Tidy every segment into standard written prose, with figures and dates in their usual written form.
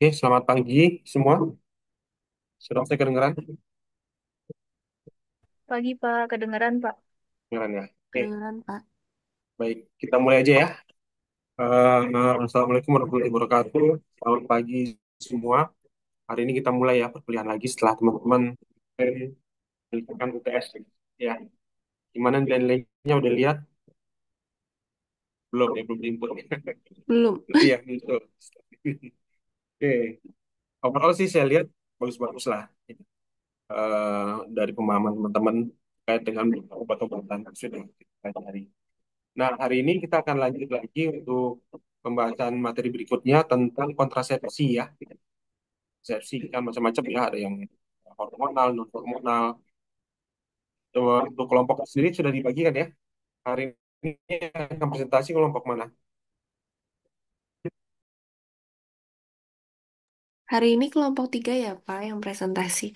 Oke, selamat pagi semua. Sudah saya kedengeran? Pagi, Pak. Kedengaran, Pak. Kedengeran ya. Oke, Kedengaran, Pak. baik. Kita mulai aja ya. Assalamualaikum warahmatullahi wabarakatuh. Selamat pagi semua. Hari ini kita mulai ya perkuliahan lagi setelah teman-teman melakukan UTS. Ya, gimana nilai-nilainya udah lihat? Belum ya, belum diinput. Belum. Iya, betul. Oke, overall sih saya lihat bagus-bagus lah. Dari pemahaman teman-teman terkait dengan obat-obatan yang sudah kita pelajari. Nah, hari ini kita akan lanjut lagi untuk pembahasan materi berikutnya tentang kontrasepsi ya. Kontrasepsi kan macam-macam ya, ada yang hormonal, non hormonal. Untuk kelompok sendiri sudah dibagikan ya. Hari ini akan presentasi kelompok mana? Hari ini kelompok 3 ya, Pak, yang presentasi.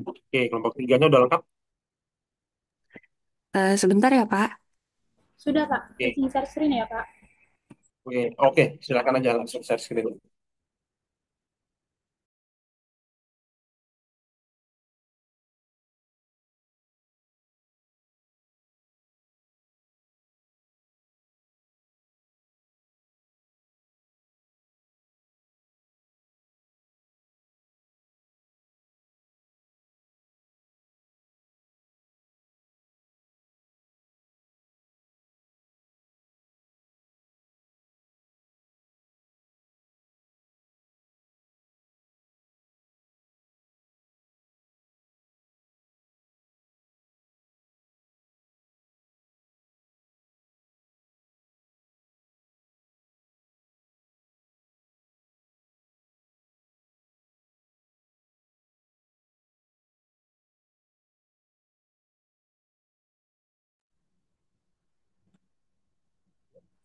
Oke, kelompok tiganya udah lengkap. Sebentar ya, Pak. Sudah, Pak. Oke, Izin share screen ya, Pak. oke, oke, silakan aja langsung share screen.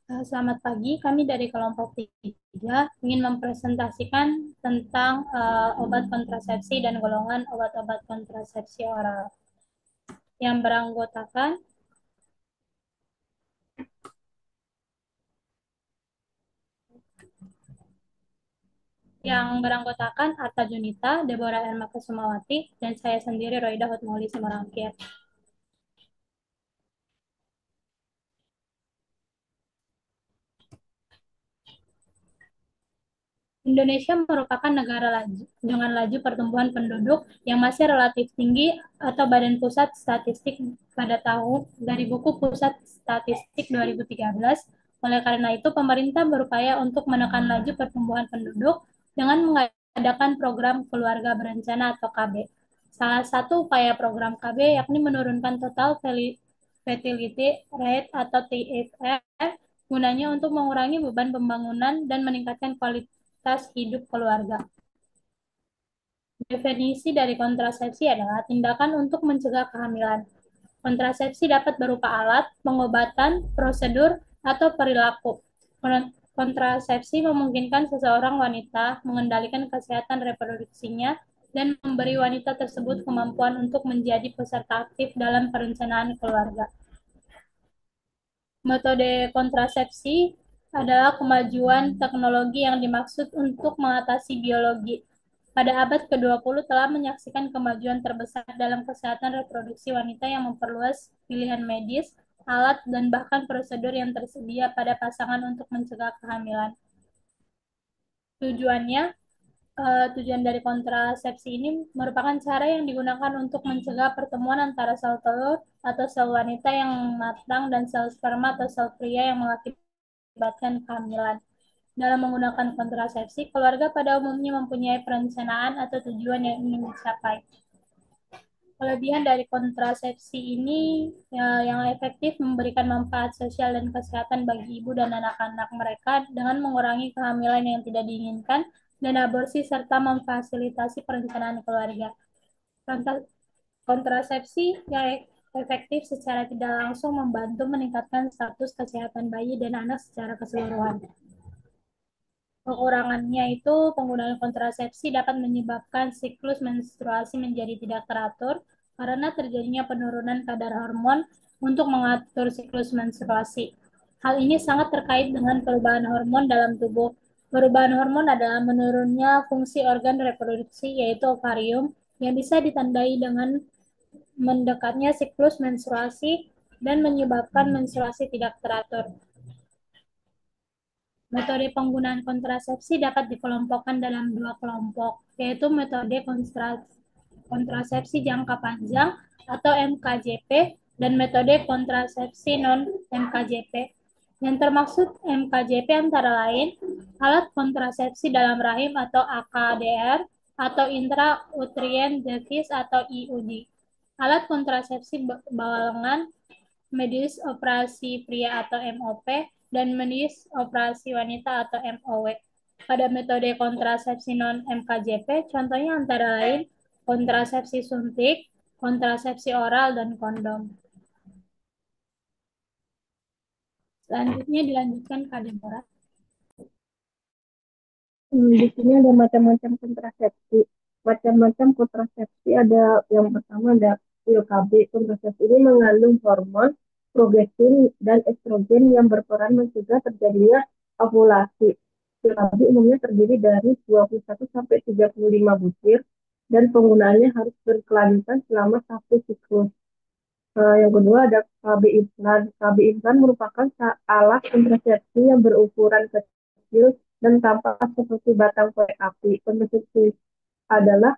Selamat pagi. Kami dari kelompok 3 ingin mempresentasikan tentang obat kontrasepsi dan golongan obat-obat kontrasepsi oral yang beranggotakan Arta Junita, Deborah Elma Kesumawati, dan saya sendiri Roida Hotmoli Simarangkir. Indonesia merupakan negara dengan laju pertumbuhan penduduk yang masih relatif tinggi atau Badan Pusat Statistik pada tahun dari buku Pusat Statistik 2013. Oleh karena itu, pemerintah berupaya untuk menekan laju pertumbuhan penduduk dengan mengadakan program keluarga berencana atau KB. Salah satu upaya program KB yakni menurunkan total fertility rate atau TFR gunanya untuk mengurangi beban pembangunan dan meningkatkan kualitas hidup keluarga. Definisi dari kontrasepsi adalah tindakan untuk mencegah kehamilan. Kontrasepsi dapat berupa alat, pengobatan, prosedur, atau perilaku. Kontrasepsi memungkinkan seseorang wanita mengendalikan kesehatan reproduksinya dan memberi wanita tersebut kemampuan untuk menjadi peserta aktif dalam perencanaan keluarga. Metode kontrasepsi adalah kemajuan teknologi yang dimaksud untuk mengatasi biologi. Pada abad ke-20 telah menyaksikan kemajuan terbesar dalam kesehatan reproduksi wanita yang memperluas pilihan medis, alat, dan bahkan prosedur yang tersedia pada pasangan untuk mencegah kehamilan. Tujuannya, tujuan dari kontrasepsi ini merupakan cara yang digunakan untuk mencegah pertemuan antara sel telur atau sel wanita yang matang dan sel sperma atau sel pria yang mengakibatkan kehamilan. Dalam menggunakan kontrasepsi, keluarga pada umumnya mempunyai perencanaan atau tujuan yang ingin dicapai. Kelebihan dari kontrasepsi ini yang efektif memberikan manfaat sosial dan kesehatan bagi ibu dan anak-anak mereka dengan mengurangi kehamilan yang tidak diinginkan dan aborsi serta memfasilitasi perencanaan keluarga. Kontrasepsi yang efektif secara tidak langsung membantu meningkatkan status kesehatan bayi dan anak secara keseluruhan. Kekurangannya itu penggunaan kontrasepsi dapat menyebabkan siklus menstruasi menjadi tidak teratur karena terjadinya penurunan kadar hormon untuk mengatur siklus menstruasi. Hal ini sangat terkait dengan perubahan hormon dalam tubuh. Perubahan hormon adalah menurunnya fungsi organ reproduksi, yaitu ovarium, yang bisa ditandai dengan mendekatnya siklus menstruasi dan menyebabkan menstruasi tidak teratur. Metode penggunaan kontrasepsi dapat dikelompokkan dalam dua kelompok, yaitu metode kontrasepsi jangka panjang atau MKJP dan metode kontrasepsi non-MKJP. Yang termaksud MKJP antara lain alat kontrasepsi dalam rahim atau AKDR atau intrauterine device atau IUD, alat kontrasepsi bawah lengan, medis operasi pria atau MOP, dan medis operasi wanita atau MOW. Pada metode kontrasepsi non-MKJP, contohnya antara lain kontrasepsi suntik, kontrasepsi oral, dan kondom. Selanjutnya dilanjutkan Kak Deborah. Di sini ada macam-macam kontrasepsi. Macam-macam kontrasepsi ada yang pertama ada pil KB. Kontrasepsi ini mengandung hormon progestin dan estrogen yang berperan mencegah terjadinya ovulasi. Pil KB umumnya terdiri dari 21 sampai 35 butir dan penggunaannya harus berkelanjutan selama satu siklus. Yang kedua ada KB implan. KB implan merupakan alat kontrasepsi yang berukuran kecil dan tampak seperti batang korek api. Kontrasepsi adalah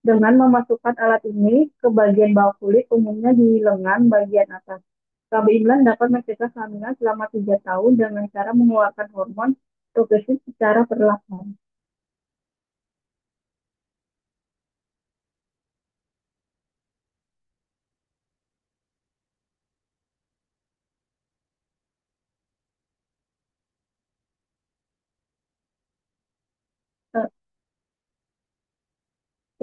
dengan memasukkan alat ini ke bagian bawah kulit, umumnya di lengan bagian atas. KB implan dapat mencegah kehamilan selama 3 tahun dengan cara mengeluarkan hormon progresif secara perlahan. Eh,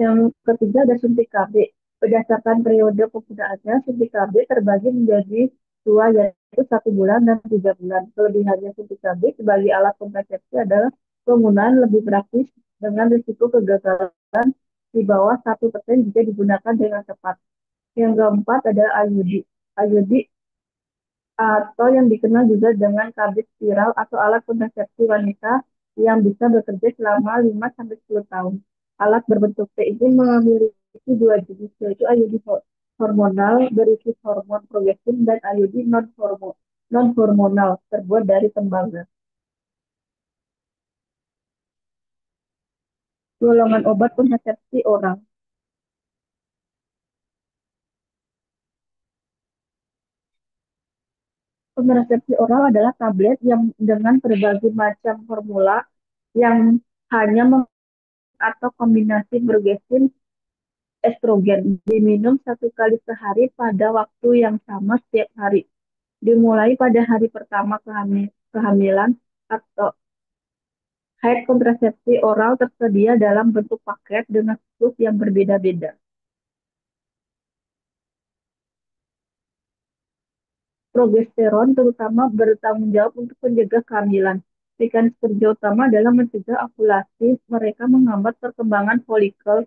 Yang ketiga ada suntik KB. Berdasarkan periode penggunaannya, suntik KB terbagi menjadi dua, yaitu 1 bulan dan 3 bulan. Kelebihannya suntik KB sebagai alat kontrasepsi adalah penggunaan lebih praktis dengan risiko kegagalan di bawah 1% jika digunakan dengan tepat. Yang keempat ada IUD. IUD atau yang dikenal juga dengan KB spiral atau alat kontrasepsi wanita yang bisa bekerja selama 5 sampai 10 tahun. Alat berbentuk T ini memiliki dua jenis, yaitu IUD hormonal berisi hormon progestin dan IUD non-hormonal terbuat dari tembaga. Golongan obat kontrasepsi oral. Kontrasepsi oral adalah tablet yang dengan berbagai macam formula yang hanya atau kombinasi progestin estrogen diminum 1 kali sehari pada waktu yang sama setiap hari, dimulai pada hari pertama kehamilan atau haid. Kontrasepsi oral tersedia dalam bentuk paket dengan siklus yang berbeda-beda. Progesteron terutama bertanggung jawab untuk mencegah kehamilan. Mekanisme kerja utama adalah mencegah ovulasi, mereka menghambat perkembangan folikel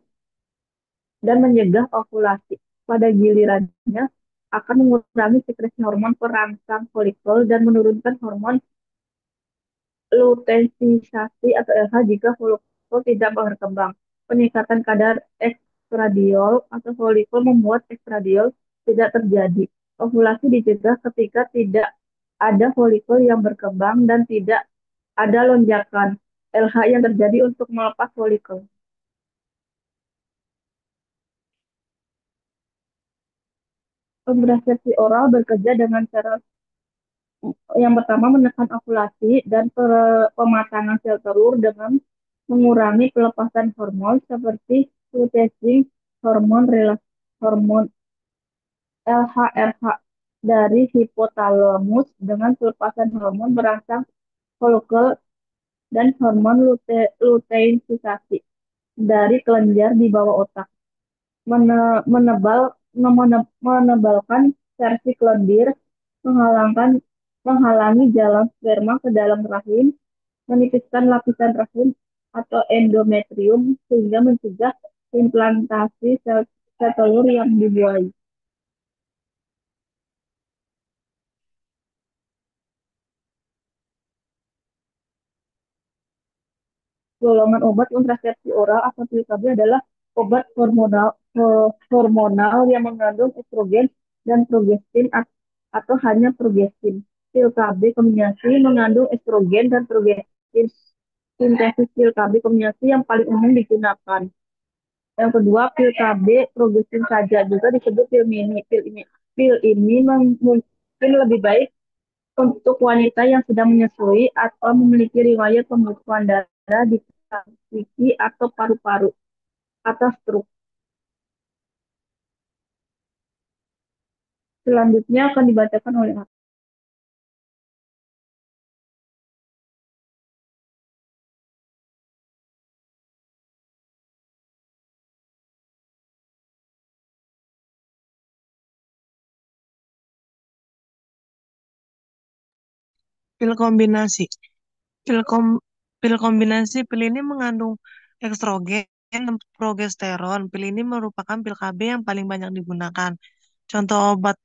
dan mencegah ovulasi. Pada gilirannya, akan mengurangi sekresi hormon perangsang folikel dan menurunkan hormon luteinisasi atau LH jika folikel tidak berkembang. Peningkatan kadar estradiol atau folikel membuat estradiol tidak terjadi. Ovulasi dicegah ketika tidak ada folikel yang berkembang dan tidak ada lonjakan LH yang terjadi untuk melepas folikel. Kontrasepsi oral bekerja dengan cara yang pertama menekan ovulasi dan pematangan sel telur dengan mengurangi pelepasan hormon seperti luteinizing hormon hormon LHRH dari hipotalamus dengan pelepasan hormon perangsang folikel dan hormon luteinisasi dari kelenjar di bawah otak. Menebalkan versi lendir, menghalangkan menghalangi jalan sperma ke dalam rahim, menipiskan lapisan rahim atau endometrium sehingga mencegah implantasi sel telur yang dibuai. Golongan obat kontrasepsi oral atau pil KB adalah obat hormonal yang mengandung estrogen dan progestin atau hanya progestin. Pil KB kombinasi mengandung estrogen dan progestin. Sintesis pil KB kombinasi yang paling umum digunakan. Yang kedua, pil KB progestin saja juga disebut pil mini. Pil ini mungkin lebih baik untuk wanita yang sedang menyusui atau memiliki riwayat pembekuan darah di transfusi atau paru-paru atau stroke. Selanjutnya akan dibacakan oleh Pil kombinasi. Pil, kom, pil kombinasi pil ini mengandung estrogen dan progesteron. Pil ini merupakan pil KB yang paling banyak digunakan. Contoh obat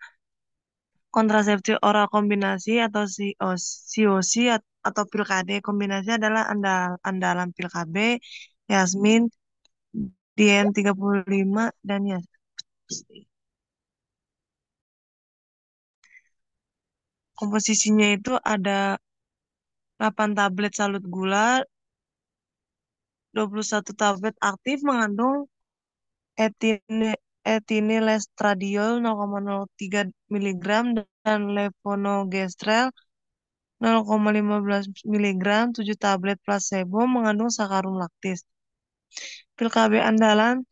kontrasepsi oral kombinasi atau COC atau pil KD kombinasi adalah andalan pil KB, Yasmin, DN35 dan ya. Komposisinya itu ada 8 tablet salut gula, 21 tablet aktif mengandung etine, etinilestradiol 0,03 mg dan levonorgestrel 0,15 mg, 7 tablet placebo mengandung sakarum laktis. Pil KB andalan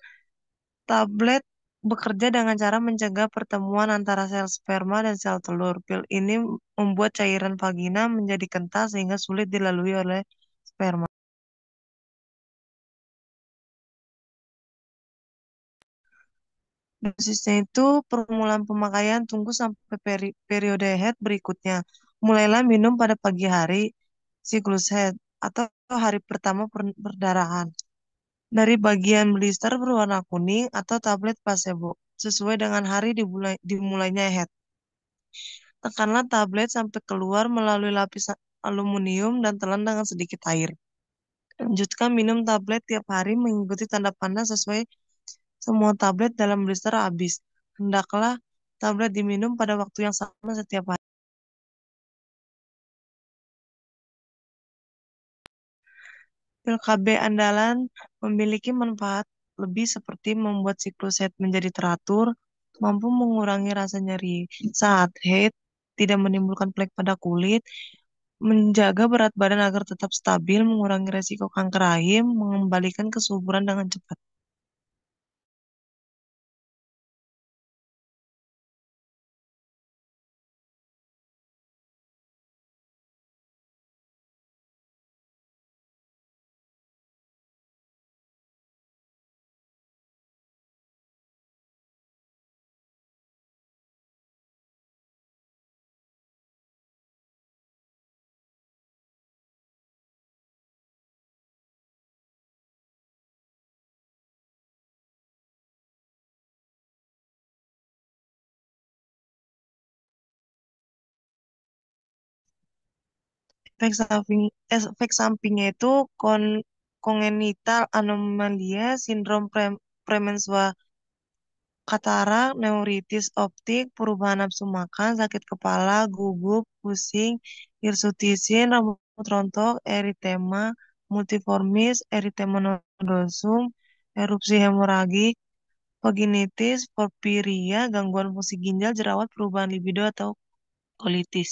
tablet bekerja dengan cara mencegah pertemuan antara sel sperma dan sel telur. Pil ini membuat cairan vagina menjadi kental sehingga sulit dilalui oleh sperma. Dosisnya itu permulaan pemakaian tunggu sampai periode head berikutnya. Mulailah minum pada pagi hari siklus head atau hari pertama perdarahan. Dari bagian blister berwarna kuning atau tablet placebo sesuai dengan hari dimulainya head. Tekanlah tablet sampai keluar melalui lapis aluminium dan telan dengan sedikit air. Lanjutkan minum tablet tiap hari mengikuti tanda panah sesuai semua tablet dalam blister habis. Hendaklah tablet diminum pada waktu yang sama setiap hari. Pil KB andalan memiliki manfaat lebih seperti membuat siklus haid menjadi teratur, mampu mengurangi rasa nyeri saat haid, tidak menimbulkan flek pada kulit, menjaga berat badan agar tetap stabil, mengurangi resiko kanker rahim, mengembalikan kesuburan dengan cepat. Efek sampingnya itu kongenital anomalia, sindrom premansua katarak, neuritis optik, perubahan nafsu makan, sakit kepala, gugup, pusing, hirsutissin, rambut rontok, eritema multiformis, eritema nodosum, erupsi hemoragik, vaginitis, porfiria, gangguan fungsi ginjal, jerawat, perubahan libido atau kolitis.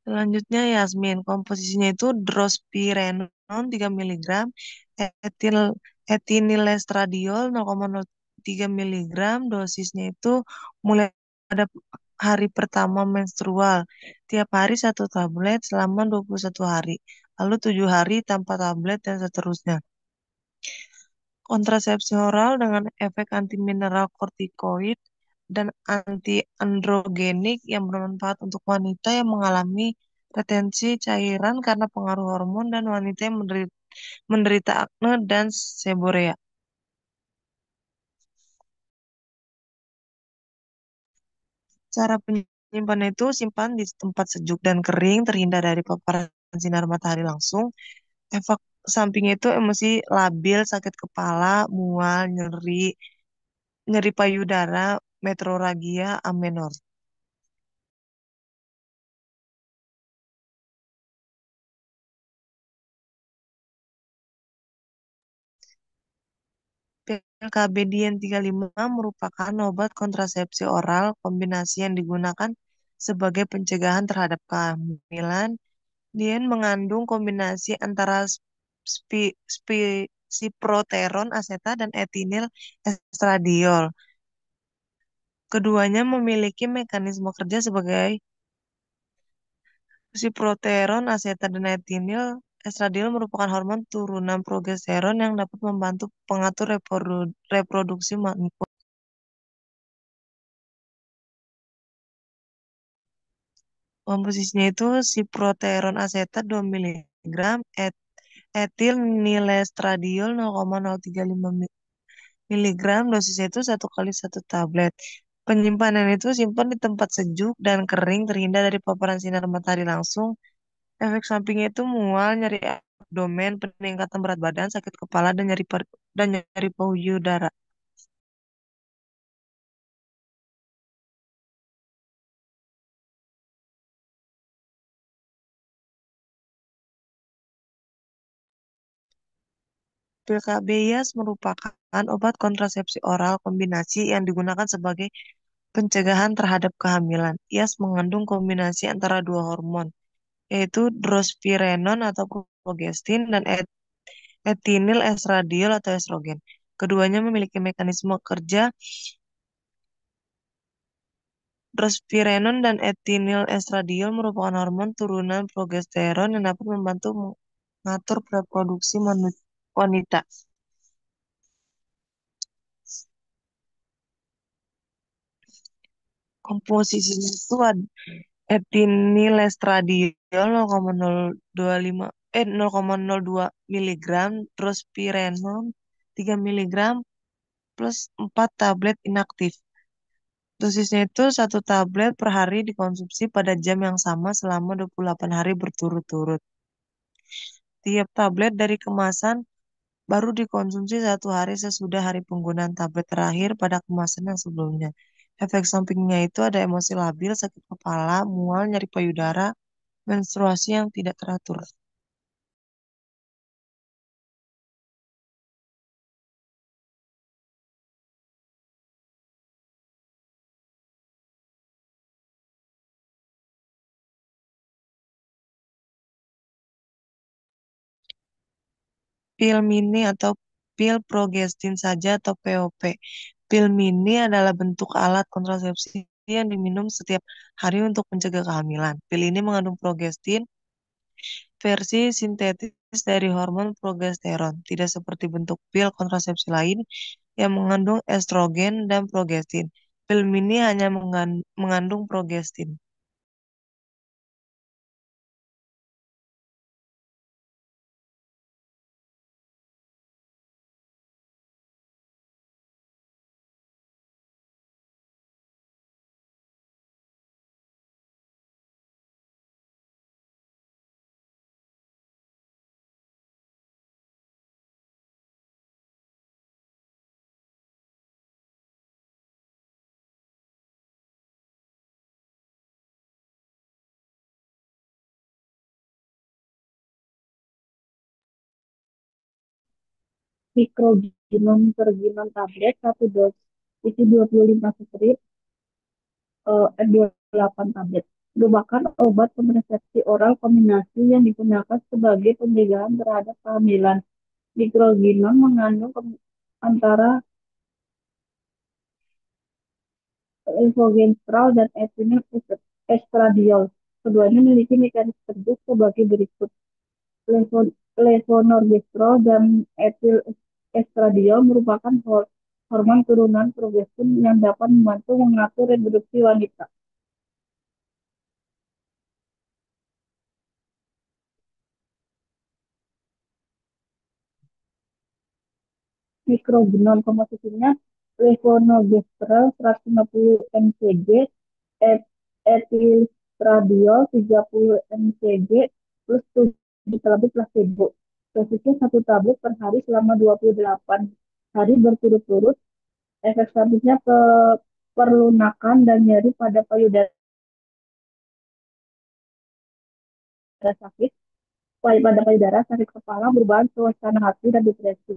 Selanjutnya Yasmin, komposisinya itu drospirenone 3 mg, etil etinilestradiol 0,03 mg, dosisnya itu mulai pada hari pertama menstrual, tiap hari 1 tablet selama 21 hari, lalu 7 hari tanpa tablet dan seterusnya. Kontrasepsi oral dengan efek antimineral kortikoid dan antiandrogenik yang bermanfaat untuk wanita yang mengalami retensi cairan karena pengaruh hormon dan wanita yang menderita akne dan seborea. Cara penyimpanan itu simpan di tempat sejuk dan kering, terhindar dari paparan sinar matahari langsung. Efek sampingnya itu emosi labil, sakit kepala, mual, nyeri, nyeri payudara, metrorhagia, amenor. Pil KB Dien 35 merupakan obat kontrasepsi oral kombinasi yang digunakan sebagai pencegahan terhadap kehamilan. Dien mengandung kombinasi antara siproteron aseta dan etinil estradiol. Keduanya memiliki mekanisme kerja sebagai siproteron aseta dan etinil estradiol merupakan hormon turunan progesteron yang dapat membantu pengatur reproduksi manusia. Komposisinya itu siproteron asetat 2 mg, etil nilestradiol 0,035 mg, dosisnya itu 1 kali 1 tablet. Penyimpanan itu simpan di tempat sejuk dan kering, terhindar dari paparan sinar matahari langsung. Efek sampingnya itu mual, nyeri abdomen, peningkatan berat badan, sakit kepala, dan nyeri payudara. Pil KBIAS merupakan obat kontrasepsi oral kombinasi yang digunakan sebagai pencegahan terhadap kehamilan. IAS mengandung kombinasi antara dua hormon, yaitu drospirenon atau progestin dan etinil estradiol atau estrogen. Keduanya memiliki mekanisme kerja. Drospirenon dan etinil estradiol merupakan hormon turunan progesteron yang dapat membantu mengatur reproduksi wanita. Komposisinya itu ada etinilestradiol 0,025 miligram, drospirenon 3 miligram plus 4 tablet inaktif. Dosisnya itu 1 tablet per hari dikonsumsi pada jam yang sama selama 28 hari berturut-turut. Tiap tablet dari kemasan baru dikonsumsi 1 hari sesudah hari penggunaan tablet terakhir pada kemasan yang sebelumnya. Efek sampingnya itu ada emosi labil, sakit kepala, mual, nyeri payudara, menstruasi yang tidak teratur. Pil mini atau pil progestin saja atau POP. Pil mini adalah bentuk alat kontrasepsi yang diminum setiap hari untuk mencegah kehamilan. Pil ini mengandung progestin, versi sintetis dari hormon progesteron, tidak seperti bentuk pil kontrasepsi lain yang mengandung estrogen dan progestin. Pil mini hanya mengandung progestin. Mikroginom per ginom tablet 1 dos isi 25 strip 28 tablet merupakan obat kontrasepsi oral kombinasi yang digunakan sebagai pencegahan terhadap kehamilan. Mikroginom mengandung antara levonorgestrel dan etinil estradiol. Keduanya memiliki mekanisme kerja sebagai berikut. Levonorgestrel dan etil estradiol merupakan hormon turunan progestin yang dapat membantu mengatur reproduksi wanita. Mikrogenom komposisinya levonorgestrel 150 mcg, et- etiltradiol 30 mcg plus 7 tablet placebo. Dosisnya 1 tablet per hari selama 28 hari berturut-turut. Efek sampingnya perlunakan dan nyeri pada payudara sakit, pada payudara, sakit kepala, perubahan suasana hati dan depresi,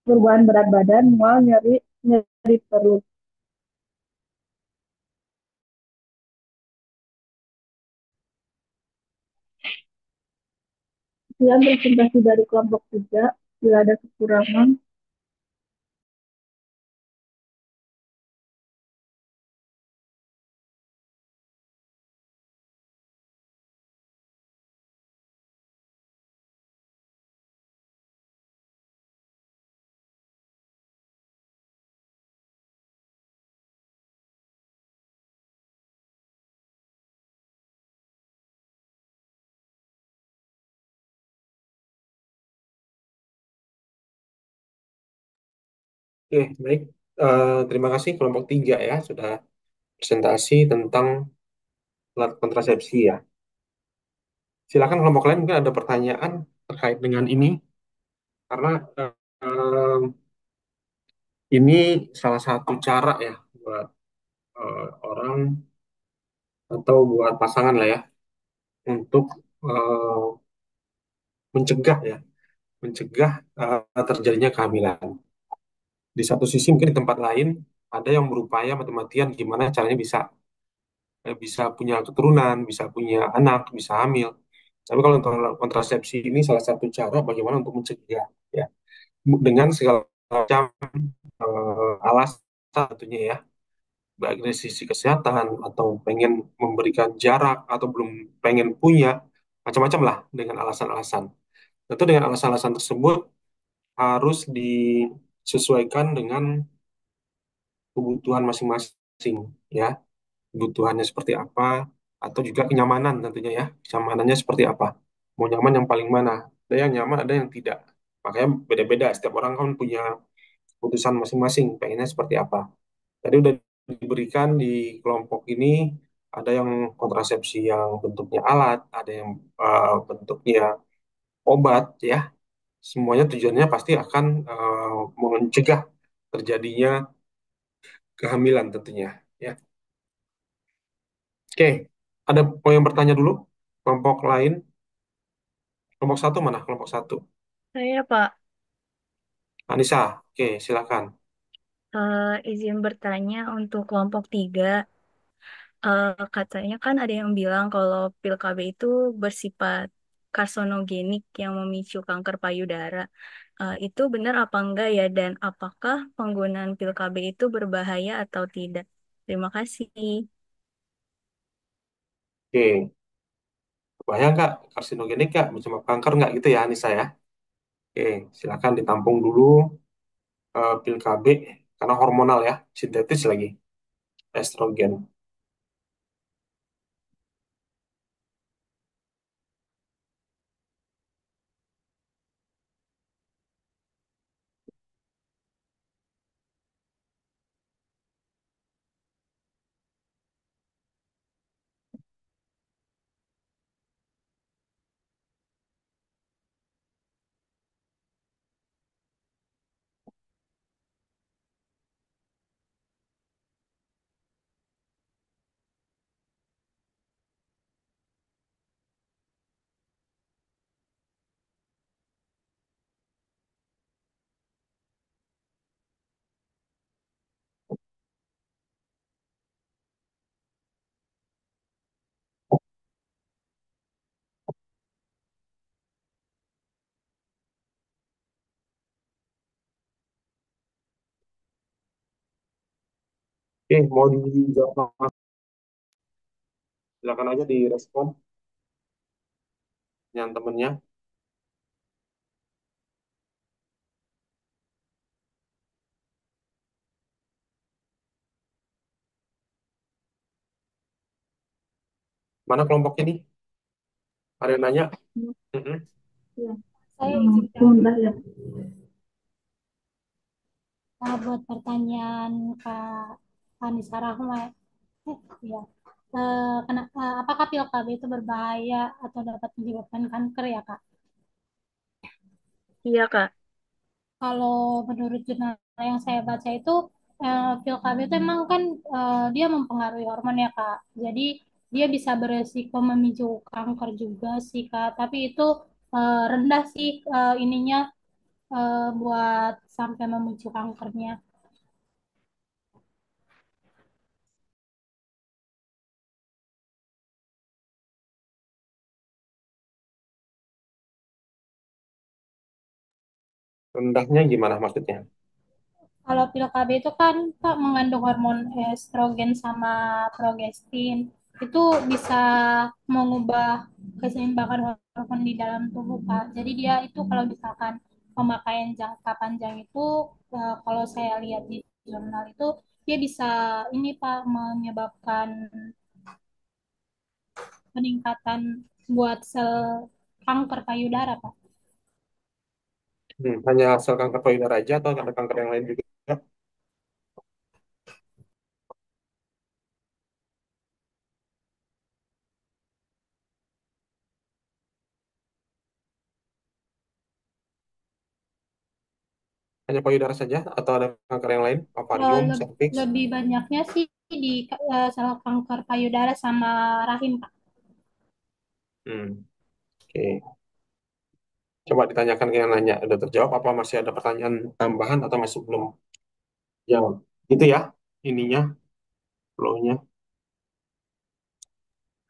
perubahan berat badan, mual, nyeri, nyeri perut. Sekian presentasi dari kelompok 3. Bila ada kekurangan, Oke, baik. Terima kasih kelompok 3 ya sudah presentasi tentang alat kontrasepsi ya. Silakan kelompok lain mungkin ada pertanyaan terkait dengan ini karena eh, ini salah satu cara ya buat orang atau buat pasangan lah ya untuk eh, mencegah ya, mencegah terjadinya kehamilan. Di satu sisi mungkin di tempat lain ada yang berupaya mati-matian gimana caranya bisa bisa punya keturunan, bisa punya anak, bisa hamil. Tapi kalau untuk kontrasepsi ini salah satu cara bagaimana untuk mencegah ya dengan segala macam alasan tentunya ya, baik dari sisi kesehatan atau pengen memberikan jarak atau belum pengen punya macam-macam lah dengan alasan-alasan. Tentu dengan alasan-alasan tersebut harus disesuaikan dengan kebutuhan masing-masing ya, kebutuhannya seperti apa atau juga kenyamanan tentunya ya, kenyamanannya seperti apa, mau nyaman yang paling mana, ada yang nyaman ada yang tidak, makanya beda-beda setiap orang kan punya keputusan masing-masing pengennya seperti apa. Tadi udah diberikan di kelompok ini ada yang kontrasepsi yang bentuknya alat, ada yang bentuknya obat ya, semuanya tujuannya pasti akan mencegah terjadinya kehamilan tentunya ya. Oke, ada mau yang bertanya dulu? Kelompok lain, kelompok satu mana? Kelompok satu. Saya, Pak, Anissa, oke silakan. izin bertanya untuk kelompok 3. Katanya kan ada yang bilang kalau pil KB itu bersifat karsonogenik yang memicu kanker payudara. Itu benar apa enggak ya? Dan apakah penggunaan pil KB itu berbahaya atau tidak? Terima kasih. Oke, bahaya nggak? Karsinogenik nggak? Menyebab kanker nggak gitu ya Anissa ya? Oke, silakan ditampung dulu pil KB karena hormonal ya, sintetis lagi, estrogen. Oke, mau dijawab Mas? Silakan aja direspon yang temennya. Mana kelompok ini? Ada yang nanya? Mm-mm. ya, Saya izin jawab. sebentar ya. Buat pertanyaan Kak Anissa Rahma. Ya. Apakah pil KB itu berbahaya atau dapat menyebabkan kanker ya, Kak? Iya, Kak. Kalau menurut jurnal yang saya baca itu pil KB itu emang kan dia mempengaruhi hormon ya Kak. Jadi dia bisa beresiko memicu kanker juga sih Kak. Tapi itu rendah sih ininya buat sampai memicu kankernya. Rendahnya gimana maksudnya? Kalau pil KB itu kan Kak mengandung hormon estrogen sama progestin. Itu bisa mengubah keseimbangan hormon di dalam tubuh Kak. Jadi dia itu kalau misalkan pemakaian jangka panjang itu kalau saya lihat di jurnal itu dia bisa ini Pak menyebabkan peningkatan buat sel kanker payudara Pak. Hanya sel kanker payudara aja atau ada kanker yang lain juga? Hanya payudara saja atau ada kanker yang lain? Ovarium, cervix? Lebih banyaknya sih di sel kanker payudara sama rahim Pak. Hmm, oke. Coba ditanyakan ke yang nanya. Udah terjawab apa masih ada pertanyaan tambahan atau masih belum jawab? Itu ya, ininya, flow-nya.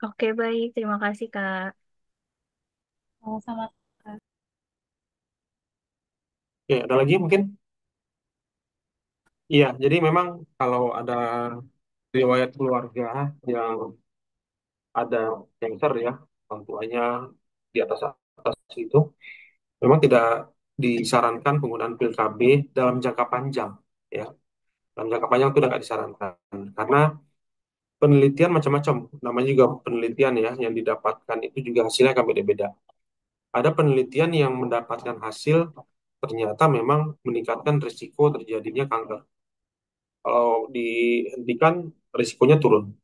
Oke, baik. Terima kasih, Kak. Sama Oke, ada lagi mungkin? Iya, jadi memang kalau ada riwayat keluarga yang ada cancer ya, orang tuanya di atas atas itu, memang tidak disarankan penggunaan pil KB dalam jangka panjang. Ya, dalam jangka panjang itu tidak disarankan karena penelitian macam-macam, namanya juga penelitian ya, yang didapatkan itu juga hasilnya akan beda-beda. Ada penelitian yang mendapatkan hasil ternyata memang meningkatkan risiko terjadinya kanker. Kalau dihentikan, risikonya turun.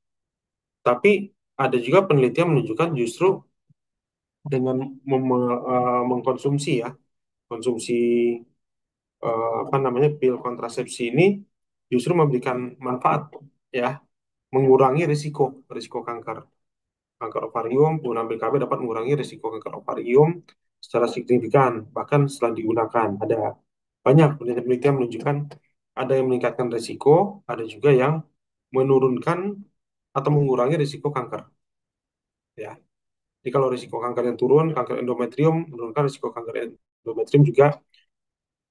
Tapi ada juga penelitian menunjukkan justru dengan mengkonsumsi ya, konsumsi apa namanya pil kontrasepsi ini justru memberikan manfaat ya, mengurangi risiko risiko kanker. Kanker ovarium, penggunaan BKB dapat mengurangi risiko kanker ovarium secara signifikan, bahkan setelah digunakan. Ada banyak penelitian menunjukkan ada yang meningkatkan risiko, ada juga yang menurunkan atau mengurangi risiko kanker. Ya, jadi kalau risiko kanker yang turun, kanker endometrium, menurunkan risiko kanker endometrium juga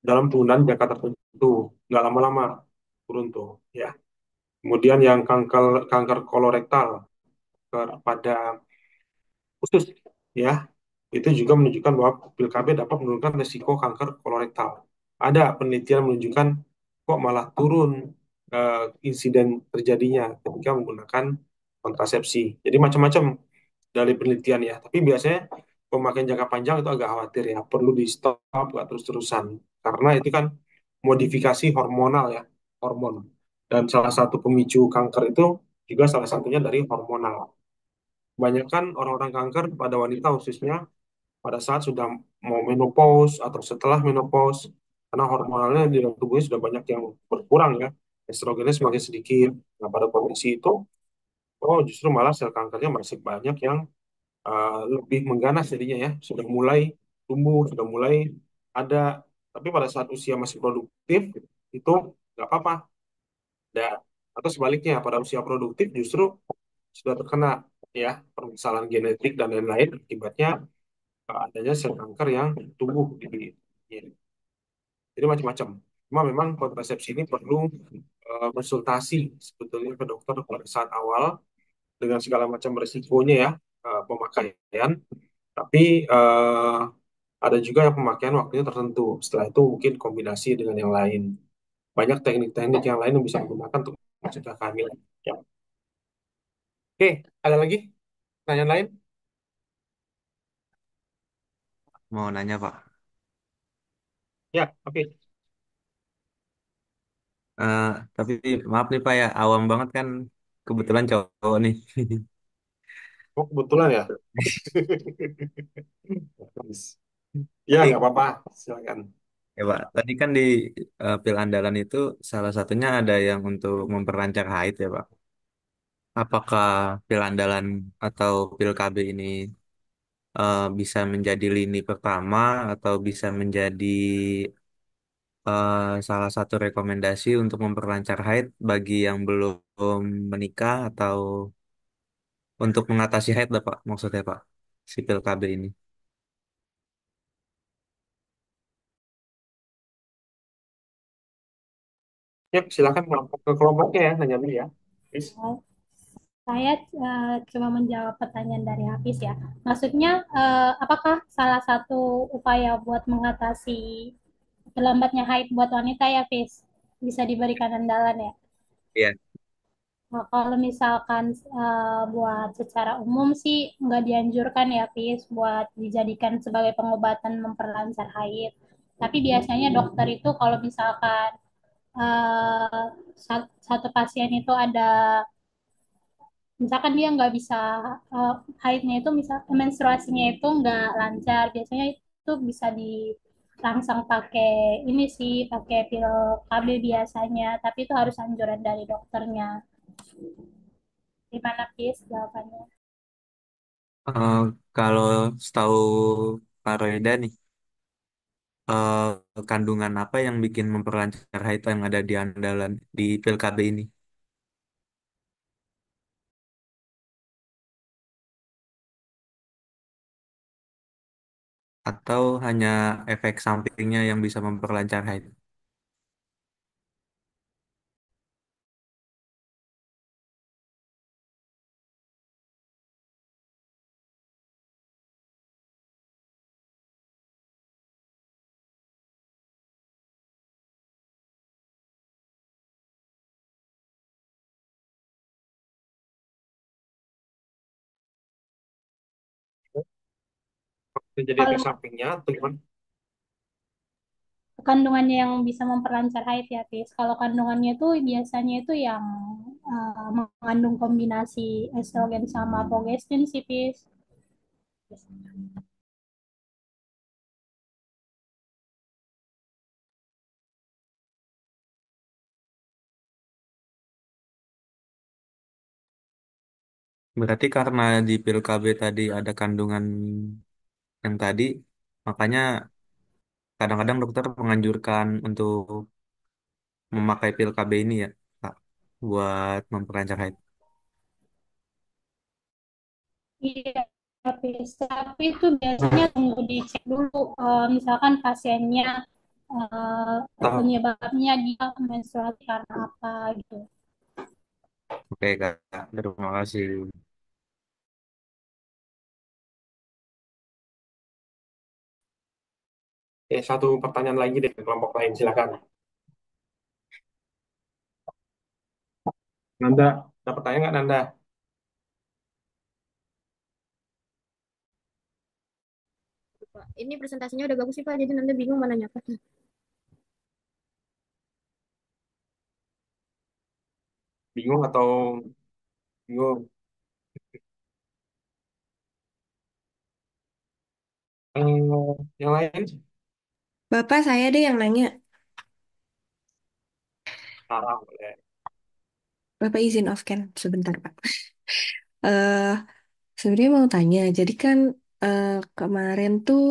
dalam penggunaan jangka tertentu, nggak lama-lama turun tuh. Ya, kemudian yang kanker kanker kolorektal pada usus, ya, itu juga menunjukkan bahwa pil KB dapat menurunkan risiko kanker kolorektal. Ada penelitian menunjukkan kok malah turun insiden terjadinya ketika menggunakan kontrasepsi. Jadi macam-macam dari penelitian ya. Tapi biasanya pemakaian jangka panjang itu agak khawatir ya. Perlu di stop nggak terus-terusan. Karena itu kan modifikasi hormonal ya, hormon. Dan salah satu pemicu kanker itu juga salah satunya dari hormonal. Kebanyakan orang-orang kanker pada wanita khususnya pada saat sudah mau menopause atau setelah menopause karena hormonalnya di dalam tubuhnya sudah banyak yang berkurang ya, estrogennya semakin sedikit. Nah, pada kondisi itu oh justru malah sel kankernya masih banyak yang lebih mengganas jadinya ya, sudah mulai tumbuh, sudah mulai ada. Tapi pada saat usia masih produktif itu nggak apa-apa. Dan atau sebaliknya pada usia produktif justru sudah terkena ya permasalahan genetik dan lain-lain akibatnya adanya sel kanker yang tumbuh di ya. Jadi macam-macam. Cuma memang kontrasepsi ini perlu konsultasi sebetulnya ke dokter pada saat awal dengan segala macam resikonya ya pemakaian. Tapi ada juga yang pemakaian waktunya tertentu. Setelah itu mungkin kombinasi dengan yang lain. Banyak teknik-teknik yang lain yang bisa digunakan untuk mencegah kehamilan. Ya. Oke, ada lagi pertanyaan lain? Mau nanya, Pak. Ya, oke. Eh, tapi maaf nih Pak ya, awam banget kan kebetulan cowok nih. Oh, kebetulan ya. Ya, Tadi nggak apa-apa. Silakan. ya Pak, tadi kan di pil andalan itu salah satunya ada yang untuk memperlancar haid ya Pak. Apakah pil andalan atau pil KB ini bisa menjadi lini pertama atau bisa menjadi salah satu rekomendasi untuk memperlancar haid bagi yang belum menikah atau untuk mengatasi haid lah Pak, maksudnya Pak, si pil KB ini. Ya, silakan kelompok ke kelompoknya ya, nanya dulu ya. Please. Saya cuma menjawab pertanyaan dari Hafiz ya. Maksudnya, apakah salah satu upaya buat mengatasi terlambatnya haid buat wanita ya, Hafiz? Bisa diberikan andalan ya? Iya. Nah, kalau misalkan buat secara umum sih nggak dianjurkan ya, Hafiz, buat dijadikan sebagai pengobatan memperlancar haid. Tapi biasanya dokter itu kalau misalkan eh, satu pasien itu ada misalkan dia nggak bisa haidnya itu misal menstruasinya itu nggak lancar biasanya itu bisa dirangsang pakai ini sih pakai pil KB biasanya tapi itu harus anjuran dari dokternya gimana Pis jawabannya. Eh, Kalau setahu Pak Royda nih, kandungan apa yang bikin memperlancar haid yang ada di andalan di pil KB ini? Atau hanya efek sampingnya yang bisa memperlancar haid? Itu jadi efek Kalau sampingnya, tuh gimana? kandungannya yang bisa memperlancar haid ya Pis kalau kandungannya itu biasanya itu yang mengandung kombinasi estrogen sama progestin sih Pis. Berarti karena di pil KB tadi ada kandungan yang tadi, makanya kadang-kadang dokter menganjurkan untuk memakai pil KB ini ya, Pak, buat memperlancar haid. Iya, tapi itu biasanya tunggu dicek dulu. Misalkan pasiennya Tahu. penyebabnya dia menstruasi karena apa gitu. Oke, Kak. Terima kasih. Satu pertanyaan lagi dari kelompok lain, silakan. Nanda, ada pertanyaan nggak Nanda? Pak. Ini presentasinya udah bagus sih Pak, jadi nanti bingung mana nyapa. Bingung atau bingung? Yang lain? Bapak saya deh yang nanya. Boleh. Bapak izin off cam sebentar, Pak. Eh, Sebenarnya mau tanya. Jadi kan eh, kemarin tuh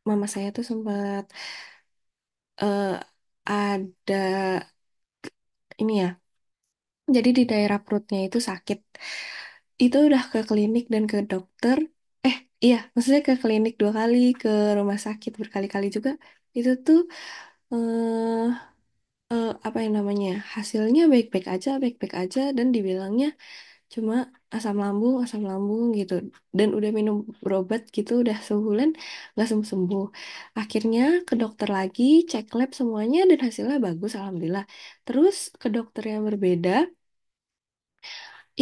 mama saya tuh sempat eh, ada ini ya. Jadi di daerah perutnya itu sakit. Itu udah ke klinik dan ke dokter. Iya, maksudnya ke klinik 2 kali, ke rumah sakit berkali-kali juga. Itu tuh eh apa yang namanya? Hasilnya baik-baik aja dan dibilangnya cuma asam lambung gitu dan udah minum berobat gitu udah sebulan nggak sembuh sembuh akhirnya ke dokter lagi cek lab semuanya dan hasilnya bagus alhamdulillah terus ke dokter yang berbeda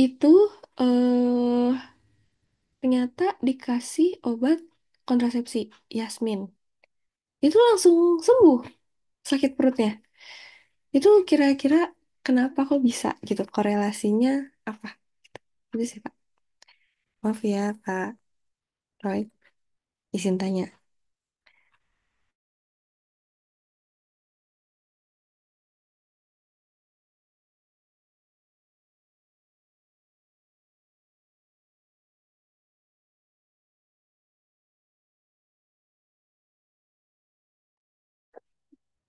itu eh ternyata dikasih obat kontrasepsi Yasmin itu langsung sembuh sakit perutnya Itu kira-kira kenapa kok bisa gitu? Korelasinya apa? Itu sih, Kak. Maaf ya, Kak Roy. Izin tanya.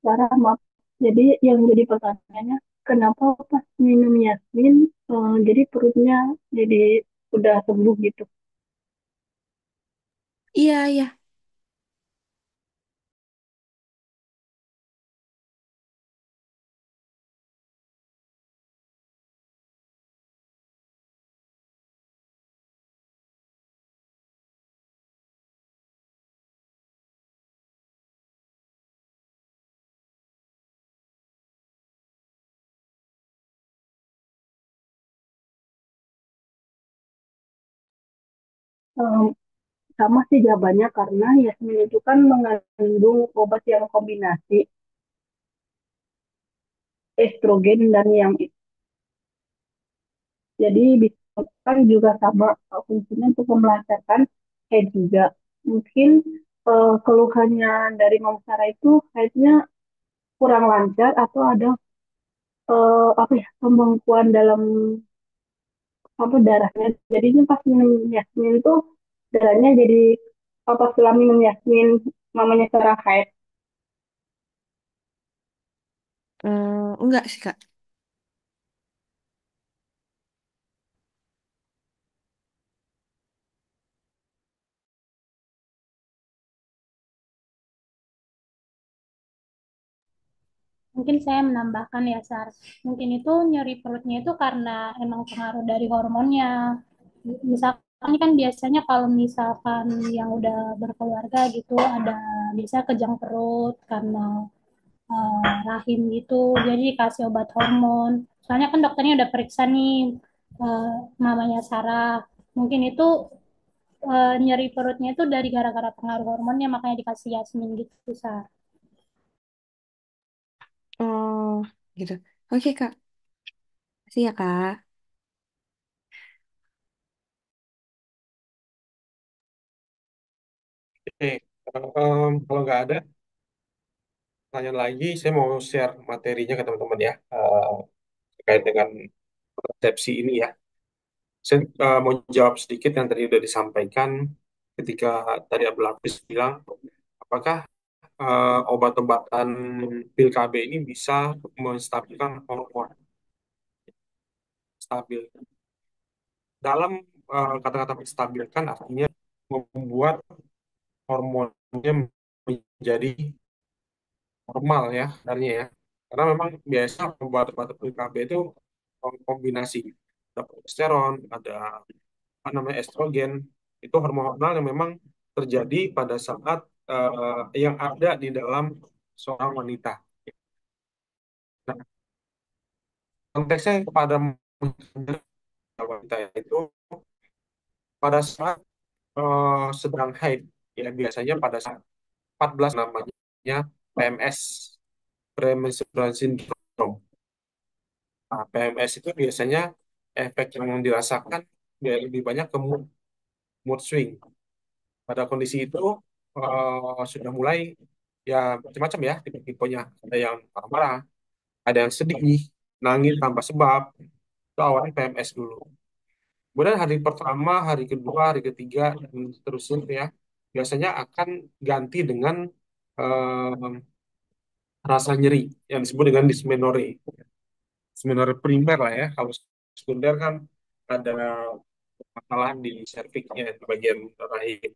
Cara maaf. Jadi yang jadi pertanyaannya, kenapa pas minum Yasmin, jadi perutnya jadi udah sembuh gitu? Iya, iya. Eh, Sama sih jawabannya karena Yasmin itu kan mengandung obat yang kombinasi estrogen dan yang jadi bisa kan juga sama fungsinya untuk memelancarkan haid juga. Mungkin keluhannya dari Mama Sarah itu haidnya kurang lancar atau ada apa ya pembengkuan dalam apa darahnya. Jadinya pas minum Yasmin tuh darahnya jadi apa setelah minum Yasmin mamanya Sarah haid. Enggak sih, Kak. Mungkin saya menambahkan ya, Sar. Mungkin itu nyeri perutnya itu karena emang pengaruh dari hormonnya. Misalkan ini kan biasanya kalau misalkan yang udah berkeluarga gitu ada biasa kejang perut karena rahim gitu. Jadi kasih obat hormon. Soalnya kan dokternya udah periksa nih eh, mamanya Sarah. Mungkin itu nyeri perutnya itu dari gara-gara pengaruh hormonnya makanya dikasih Yasmin gitu, Sar. Oh, gitu. Oke, Kak. Makasih ya, Kak. Oke, kalau nggak ada pertanyaan lagi, saya mau share materinya ke teman-teman ya, terkait dengan persepsi ini ya. Saya mau jawab sedikit yang tadi sudah disampaikan ketika tadi Abdul Hafiz bilang, apakah obat-obatan pil KB ini bisa menstabilkan hormon stabil. Dalam kata-kata menstabilkan artinya membuat hormonnya menjadi normal ya sebenarnya ya. Karena memang biasa obat-obat pil KB itu kombinasi ada progesteron, ada apa namanya estrogen, itu hormonal yang memang terjadi pada saat yang ada di dalam seorang wanita. Nah, konteksnya kepada wanita itu pada saat sedang haid, ya biasanya pada saat 14 namanya PMS, premenstrual syndrome. Nah, PMS itu biasanya efek yang dirasakan lebih banyak ke mood swing. Pada kondisi itu sudah mulai ya macam-macam ya tipe-tipenya. Ada yang marah-marah, ada yang sedih, nangis tanpa sebab. Itu awalnya PMS dulu. Kemudian hari pertama, hari kedua, hari ketiga, dan seterusnya ya, biasanya akan ganti dengan eh, rasa nyeri yang disebut dengan dysmenorrhea. Dysmenorrhea primer lah ya. Kalau sekunder kan ada masalah di serviksnya, di bagian rahim.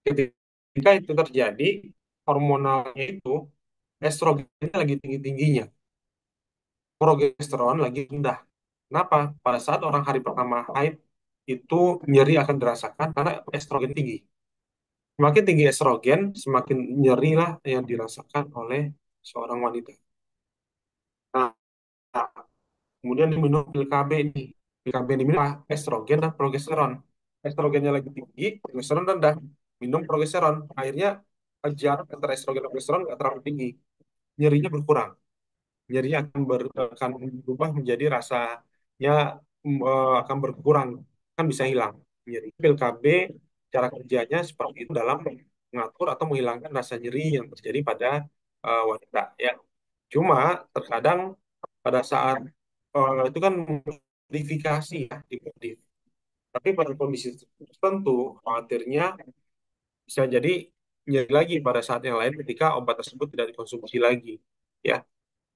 Ketika itu terjadi, hormonalnya itu estrogennya lagi tinggi-tingginya, progesteron lagi rendah. Kenapa? Pada saat orang hari pertama haid itu nyeri akan dirasakan karena estrogen tinggi. Semakin tinggi estrogen, semakin nyeri lah yang dirasakan oleh seorang wanita. Nah, kemudian diminum pil KB ini. Pil KB ini minum estrogen dan progesteron. Estrogennya lagi tinggi, progesteron rendah. Minum progesteron. Akhirnya jarak antara estrogen dan progesteron nggak terlalu tinggi. nyerinya berkurang. Nyerinya akan berubah menjadi rasanya akan berkurang, kan bisa hilang nyeri. Pil KB cara kerjanya seperti itu dalam mengatur atau menghilangkan rasa nyeri yang terjadi pada wanita ya. Cuma terkadang pada saat itu kan modifikasi ya, dimodif. Tapi pada kondisi tertentu khawatirnya bisa jadi nyeri lagi pada saat yang lain ketika obat tersebut tidak dikonsumsi lagi ya,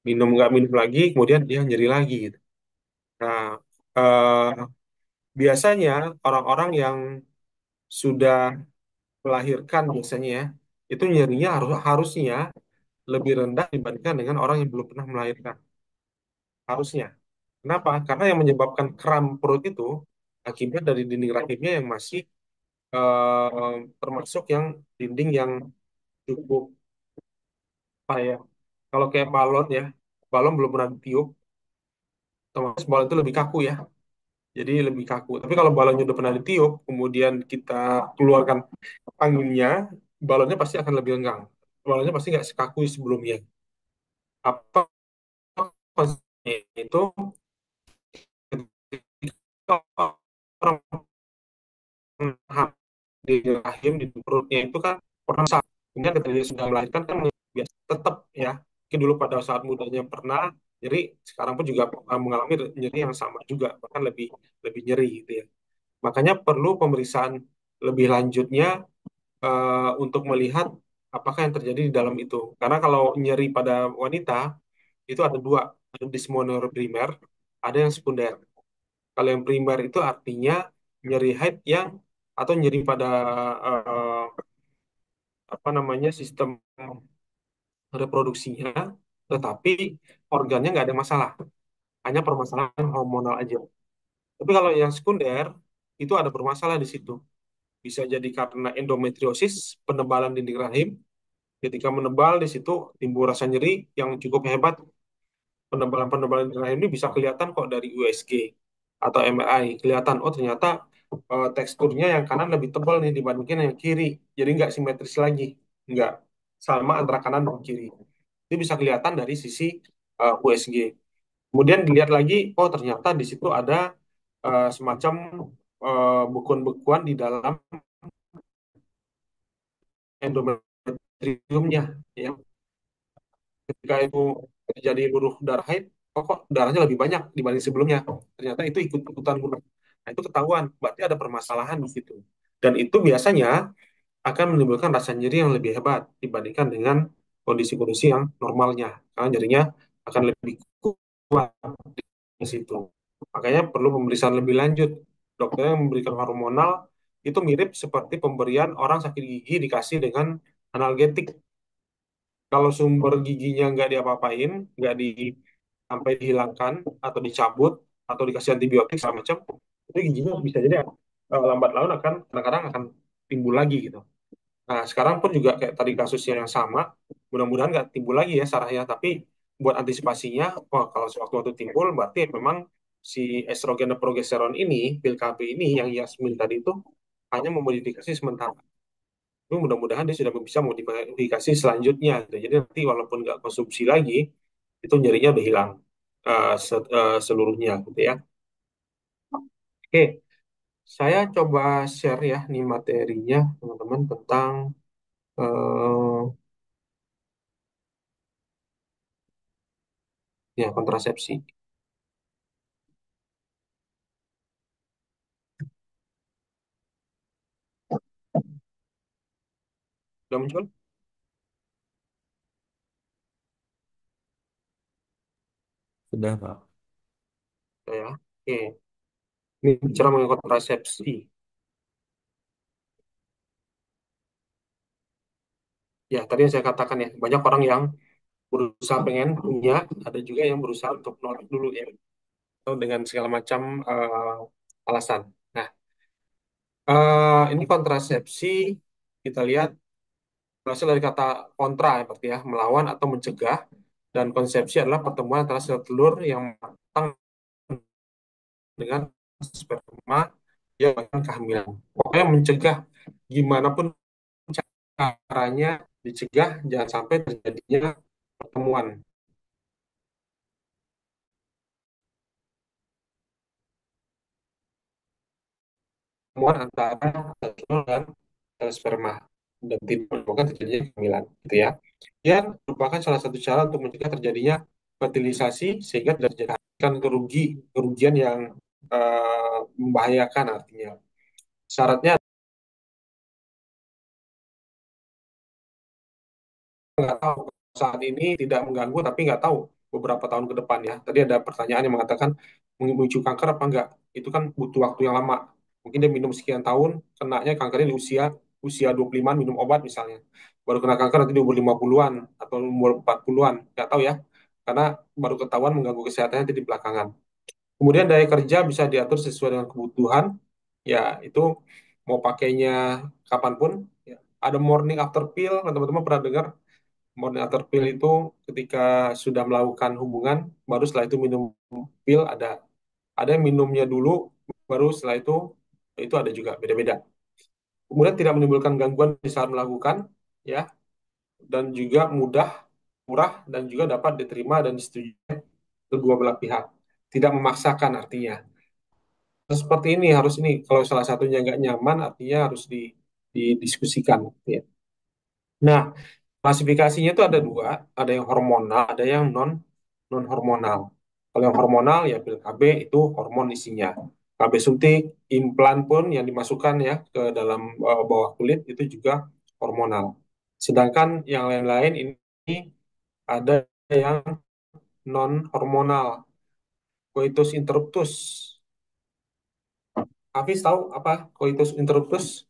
minum nggak minum lagi kemudian dia nyeri lagi gitu. Nah, eh, biasanya orang-orang yang sudah melahirkan biasanya ya, itu nyerinya harusnya lebih rendah dibandingkan dengan orang yang belum pernah melahirkan. Harusnya. Kenapa? Karena yang menyebabkan kram perut itu akibat dari dinding rahimnya yang masih termasuk yang dinding yang cukup apa ya? Kalau kayak balon ya, balon belum pernah ditiup, otomatis balon itu lebih kaku ya. Jadi lebih kaku. Tapi kalau balonnya udah pernah ditiup, kemudian kita keluarkan anginnya, balonnya pasti akan lebih lenggang. Balonnya pasti nggak sekaku sebelumnya. Apa konsepnya itu? Ketika orang ham di rahim di perutnya itu kan pernah sakit. Kemudian ketika dia sudah melahirkan kan biasa tetap ya. Mungkin dulu pada saat mudanya pernah nyeri, sekarang pun juga mengalami nyeri yang sama juga, bahkan lebih lebih nyeri gitu ya. Makanya perlu pemeriksaan lebih lanjutnya untuk melihat apakah yang terjadi di dalam itu. Karena kalau nyeri pada wanita itu ada dua, ada dismonomer primer, ada yang sekunder. Kalau yang primer itu artinya nyeri haid yang atau nyeri pada eh, apa namanya sistem reproduksinya, tetapi organnya nggak ada masalah, hanya permasalahan hormonal aja. Tapi kalau yang sekunder itu ada bermasalah di situ. Bisa jadi karena endometriosis, penebalan dinding rahim. Ketika menebal di situ timbul rasa nyeri yang cukup hebat. Penebalan-penebalan dinding rahim ini bisa kelihatan kok dari USG atau MRI. Kelihatan, oh ternyata teksturnya yang kanan lebih tebal nih dibandingkan yang kiri. Jadi nggak simetris lagi. Nggak sama antara kanan dan kiri. Itu bisa kelihatan dari sisi USG. Kemudian dilihat lagi, oh ternyata di situ ada semacam bekuan-bekuan di dalam endometriumnya. Ya. Ketika itu terjadi buruh darah haid, kok darahnya lebih banyak dibanding sebelumnya. Ternyata itu ikut-ikutan buruh. Nah, itu ketahuan, berarti ada permasalahan di situ. Dan itu biasanya akan menimbulkan rasa nyeri yang lebih hebat dibandingkan dengan kondisi-kondisi yang normalnya. Karena nyerinya akan lebih kuat di situ. Makanya perlu pemeriksaan lebih lanjut. Dokter yang memberikan hormonal itu mirip seperti pemberian orang sakit gigi dikasih dengan analgetik. Kalau sumber giginya nggak diapa-apain, nggak sampai dihilangkan atau dicabut atau dikasih antibiotik segala macam, itu giginya bisa jadi lambat laun akan kadang-kadang akan timbul lagi gitu. Nah, sekarang pun juga kayak tadi kasusnya yang sama, mudah-mudahan nggak timbul lagi ya sarahnya, tapi buat antisipasinya, wah kalau sewaktu-waktu timbul, berarti memang si estrogen dan progesteron ini, pil KB ini, yang Yasmin tadi itu, hanya memodifikasi sementara. Tapi mudah-mudahan dia sudah bisa modifikasi selanjutnya. Gitu. Jadi nanti walaupun nggak konsumsi lagi, itu nyerinya udah hilang seluruhnya gitu ya. Oke, saya coba share ya nih materinya teman-teman tentang eh, ya kontrasepsi. Sudah muncul? Sudah, Pak. Ya. Oke. Ini bicara mengenai kontrasepsi. Ya, tadi yang saya katakan ya, banyak orang yang berusaha pengen punya, ada juga yang berusaha untuk nolak dulu ya, atau dengan segala macam alasan. Nah, ini kontrasepsi kita lihat berasal dari kata kontra ya, berarti ya melawan atau mencegah, dan konsepsi adalah pertemuan antara sel telur yang matang dengan sperma yang akan kehamilan. Pokoknya mencegah gimana pun caranya dicegah jangan sampai terjadinya pertemuan pertemuan antara sel telur dan sel sperma dan tidak menyebabkan terjadinya kehamilan, gitu ya. Dan merupakan salah satu cara untuk mencegah terjadinya fertilisasi sehingga tidak terjadi kerugian yang membahayakan artinya. Syaratnya nggak tahu saat ini tidak mengganggu, tapi nggak tahu beberapa tahun ke depan ya. Tadi ada pertanyaan yang mengatakan memicu kanker apa enggak? Itu kan butuh waktu yang lama. Mungkin dia minum sekian tahun, kenanya kankernya di usia usia 25 minum obat misalnya. Baru kena kanker nanti di umur 50-an atau umur 40-an. Nggak tahu ya. Karena baru ketahuan mengganggu kesehatannya nanti di belakangan. Kemudian daya kerja bisa diatur sesuai dengan kebutuhan. Ya, itu mau pakainya kapanpun. Ya. Ada morning after pill, teman-teman pernah dengar? Morning after pill itu ketika sudah melakukan hubungan, baru setelah itu minum pil, ada yang minumnya dulu, baru setelah itu ada juga beda-beda. Kemudian tidak menimbulkan gangguan di saat melakukan, ya, dan juga mudah, murah, dan juga dapat diterima dan disetujui kedua belah pihak. Tidak memaksakan artinya. Seperti ini harus ini, kalau salah satunya nggak nyaman, artinya harus didiskusikan. Ya. Nah, klasifikasinya itu ada dua, ada yang hormonal, ada yang non hormonal. Kalau yang hormonal ya pil KB itu hormon isinya. KB suntik, implan pun yang dimasukkan ya ke dalam bawah kulit itu juga hormonal. Sedangkan yang lain-lain ini ada yang non hormonal, coitus interruptus. Hafiz tahu apa coitus interruptus?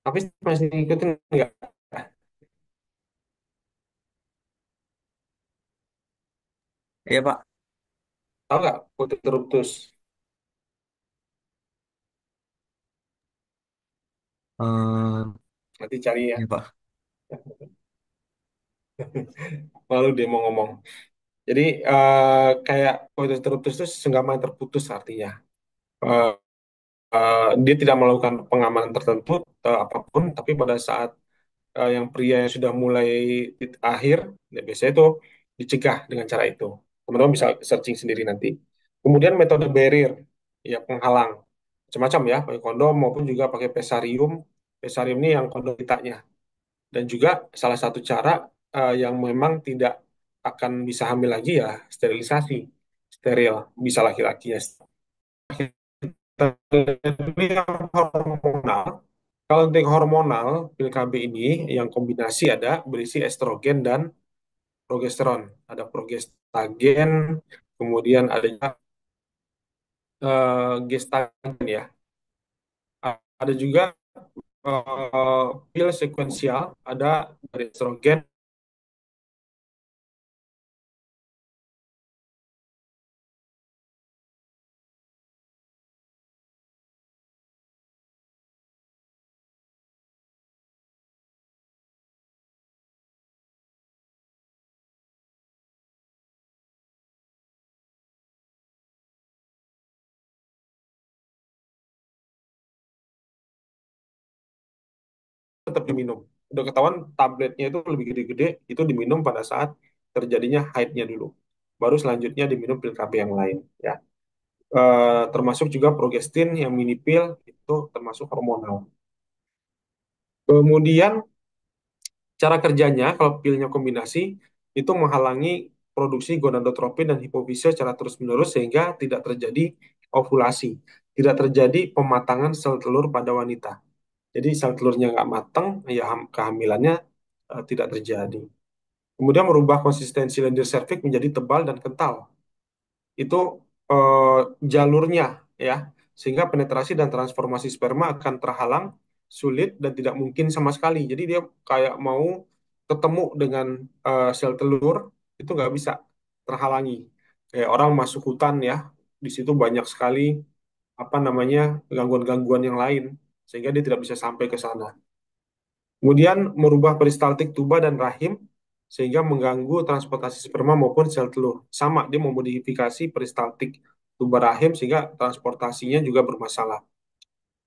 Hafiz masih ngikutin nggak? Iya Pak. Tahu nggak coitus interruptus? Eh, Nanti cari ya. iya Pak. Lalu dia mau ngomong. Jadi kayak coitus interruptus itu senggama yang terputus artinya. Eh, dia tidak melakukan pengamanan tertentu apapun, tapi pada saat yang pria yang sudah mulai di akhir, ya biasanya itu dicegah dengan cara itu. Teman-teman bisa searching sendiri nanti. Kemudian metode barrier, ya penghalang. Macam-macam ya, pakai kondom maupun juga pakai pesarium. Pesarium ini yang kondom kitanya. Dan juga salah satu cara yang memang tidak akan bisa hamil lagi ya sterilisasi. Steril, bisa laki-laki ya. Ini yang hormonal. Kalau untuk hormonal, pil KB ini yang kombinasi ada berisi estrogen dan progesteron. Ada progestagen, kemudian ada juga gestagen ya. Ada juga pil sekuensial, ada dari estrogen. Tetap diminum. Udah ketahuan tabletnya itu lebih gede-gede, itu diminum pada saat terjadinya haidnya dulu. Baru selanjutnya diminum pil KB yang lain. Ya. Termasuk juga progestin yang mini pil itu termasuk hormonal. Kemudian cara kerjanya kalau pilnya kombinasi itu menghalangi produksi gonadotropin dan hipofise secara terus-menerus sehingga tidak terjadi ovulasi, tidak terjadi pematangan sel telur pada wanita. Jadi sel telurnya nggak matang, ya kehamilannya tidak terjadi. Kemudian merubah konsistensi lendir serviks menjadi tebal dan kental. Itu eh, jalurnya ya, sehingga penetrasi dan transformasi sperma akan terhalang, sulit dan tidak mungkin sama sekali. Jadi dia kayak mau ketemu dengan sel telur itu nggak bisa, terhalangi. Kayak orang masuk hutan ya, di situ banyak sekali apa namanya gangguan-gangguan yang lain sehingga dia tidak bisa sampai ke sana. Kemudian merubah peristaltik tuba dan rahim sehingga mengganggu transportasi sperma maupun sel telur. Sama, dia memodifikasi peristaltik tuba rahim sehingga transportasinya juga bermasalah.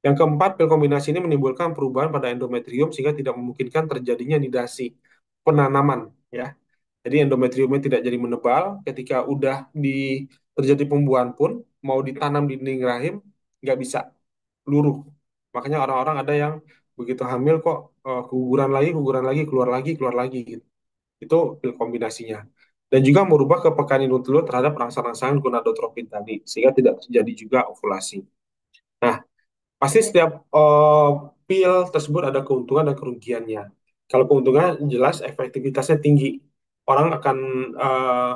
Yang keempat, pil kombinasi ini menimbulkan perubahan pada endometrium sehingga tidak memungkinkan terjadinya nidasi, penanaman, ya. Jadi endometriumnya tidak jadi menebal, ketika udah terjadi pembuahan pun, mau ditanam di dinding rahim, nggak bisa, luruh. Makanya orang-orang ada yang begitu hamil kok keguguran lagi, keluar lagi gitu. Itu pil kombinasinya. Dan juga merubah kepekaan indung telur terhadap rangsangan-rangsangan gonadotropin tadi, sehingga tidak terjadi juga ovulasi. Nah, pasti setiap pil tersebut ada keuntungan dan kerugiannya. Kalau keuntungannya jelas efektivitasnya tinggi. Orang akan eh,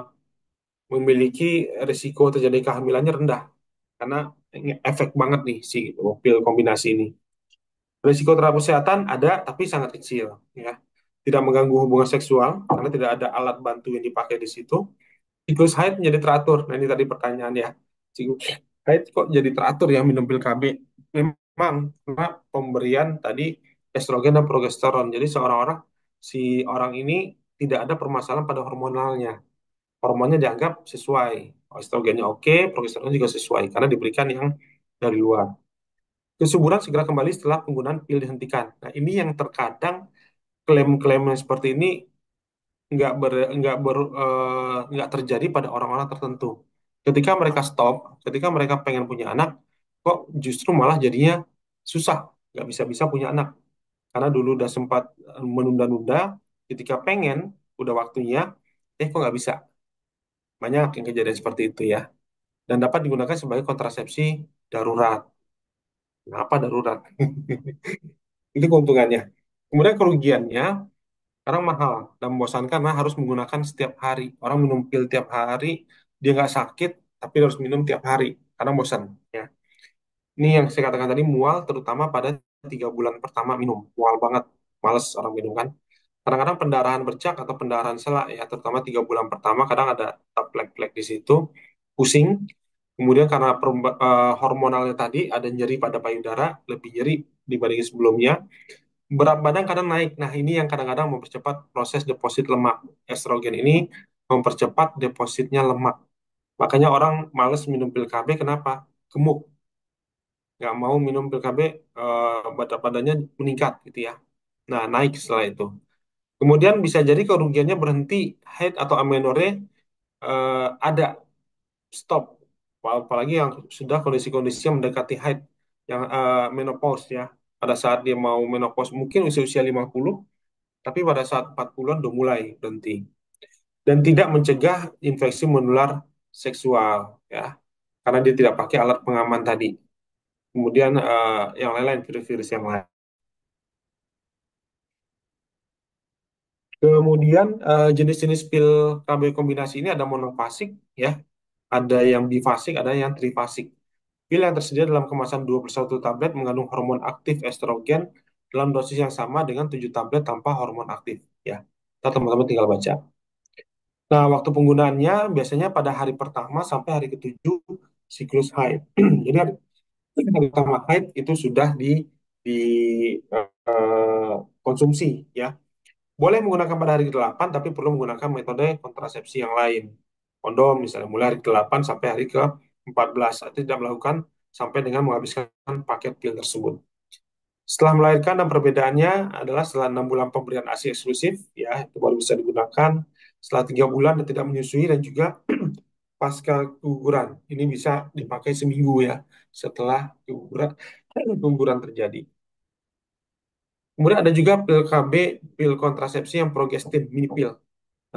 memiliki risiko terjadi kehamilannya rendah karena efek banget nih si pil kombinasi ini. Risiko terhadap kesehatan ada tapi sangat kecil ya. Tidak mengganggu hubungan seksual karena tidak ada alat bantu yang dipakai di situ. Siklus haid menjadi teratur. Nah, ini tadi pertanyaan ya. Siklus haid kok jadi teratur ya minum pil KB? Memang karena pemberian tadi estrogen dan progesteron. Jadi si orang ini tidak ada permasalahan pada hormonalnya. Hormonnya dianggap sesuai. Estrogennya oke, progesteronnya juga sesuai karena diberikan yang dari luar. Kesuburan segera kembali setelah penggunaan pil dihentikan. Nah, ini yang terkadang klaim-klaim yang seperti ini nggak terjadi pada orang-orang tertentu. Ketika mereka stop, ketika mereka pengen punya anak, kok justru malah jadinya susah, nggak bisa-bisa punya anak. Karena dulu udah sempat menunda-nunda, ketika pengen, udah waktunya, kok nggak bisa. Banyak yang kejadian seperti itu ya. Dan dapat digunakan sebagai kontrasepsi darurat. Kenapa darurat? Itu keuntungannya. Kemudian kerugiannya, sekarang mahal dan membosankan karena harus menggunakan setiap hari. Orang minum pil tiap hari, dia nggak sakit, tapi harus minum tiap hari karena bosan. Ya. Ini yang saya katakan tadi mual, terutama pada 3 bulan pertama minum. Mual banget, males orang minum kan. Kadang-kadang pendarahan bercak atau pendarahan selak ya, terutama 3 bulan pertama kadang ada plek-plek di situ, pusing. Kemudian karena hormonalnya tadi ada nyeri pada payudara, lebih nyeri dibanding sebelumnya. Berat badan kadang naik. Nah, ini yang kadang-kadang mempercepat proses deposit lemak. Estrogen ini mempercepat depositnya lemak. Makanya orang males minum pil KB, kenapa? Gemuk. Nggak mau minum pil KB, berat badannya meningkat gitu ya. Nah, naik setelah itu. Kemudian bisa jadi kerugiannya berhenti haid atau amenorrhea ada stop. Apalagi yang sudah kondisi-kondisi yang mendekati haid, yang menopause ya. Pada saat dia mau menopause, mungkin usia-usia 50, tapi pada saat 40-an udah mulai berhenti. Dan tidak mencegah infeksi menular seksual ya, karena dia tidak pakai alat pengaman tadi. Kemudian yang lain-lain, virus-virus yang lain. Kemudian jenis-jenis pil KB kombinasi ini ada monofasik ya, ada yang bifasik, ada yang trifasik. Pil yang tersedia dalam kemasan 21 tablet mengandung hormon aktif estrogen dalam dosis yang sama dengan 7 tablet tanpa hormon aktif ya. Kita teman-teman tinggal baca. Nah, waktu penggunaannya biasanya pada hari pertama sampai hari ketujuh siklus haid. Jadi hari pertama haid itu sudah di konsumsi ya. Boleh menggunakan pada hari ke-8 tapi perlu menggunakan metode kontrasepsi yang lain. Kondom misalnya mulai hari ke-8 sampai hari ke-14 atau tidak melakukan sampai dengan menghabiskan paket pil tersebut. Setelah melahirkan dan perbedaannya adalah setelah 6 bulan pemberian ASI eksklusif, ya itu baru bisa digunakan. Setelah 3 bulan dan tidak menyusui dan juga pasca keguguran, ini bisa dipakai seminggu ya setelah keguguran terjadi. Kemudian ada juga pil KB, pil kontrasepsi yang progestin, mini pil.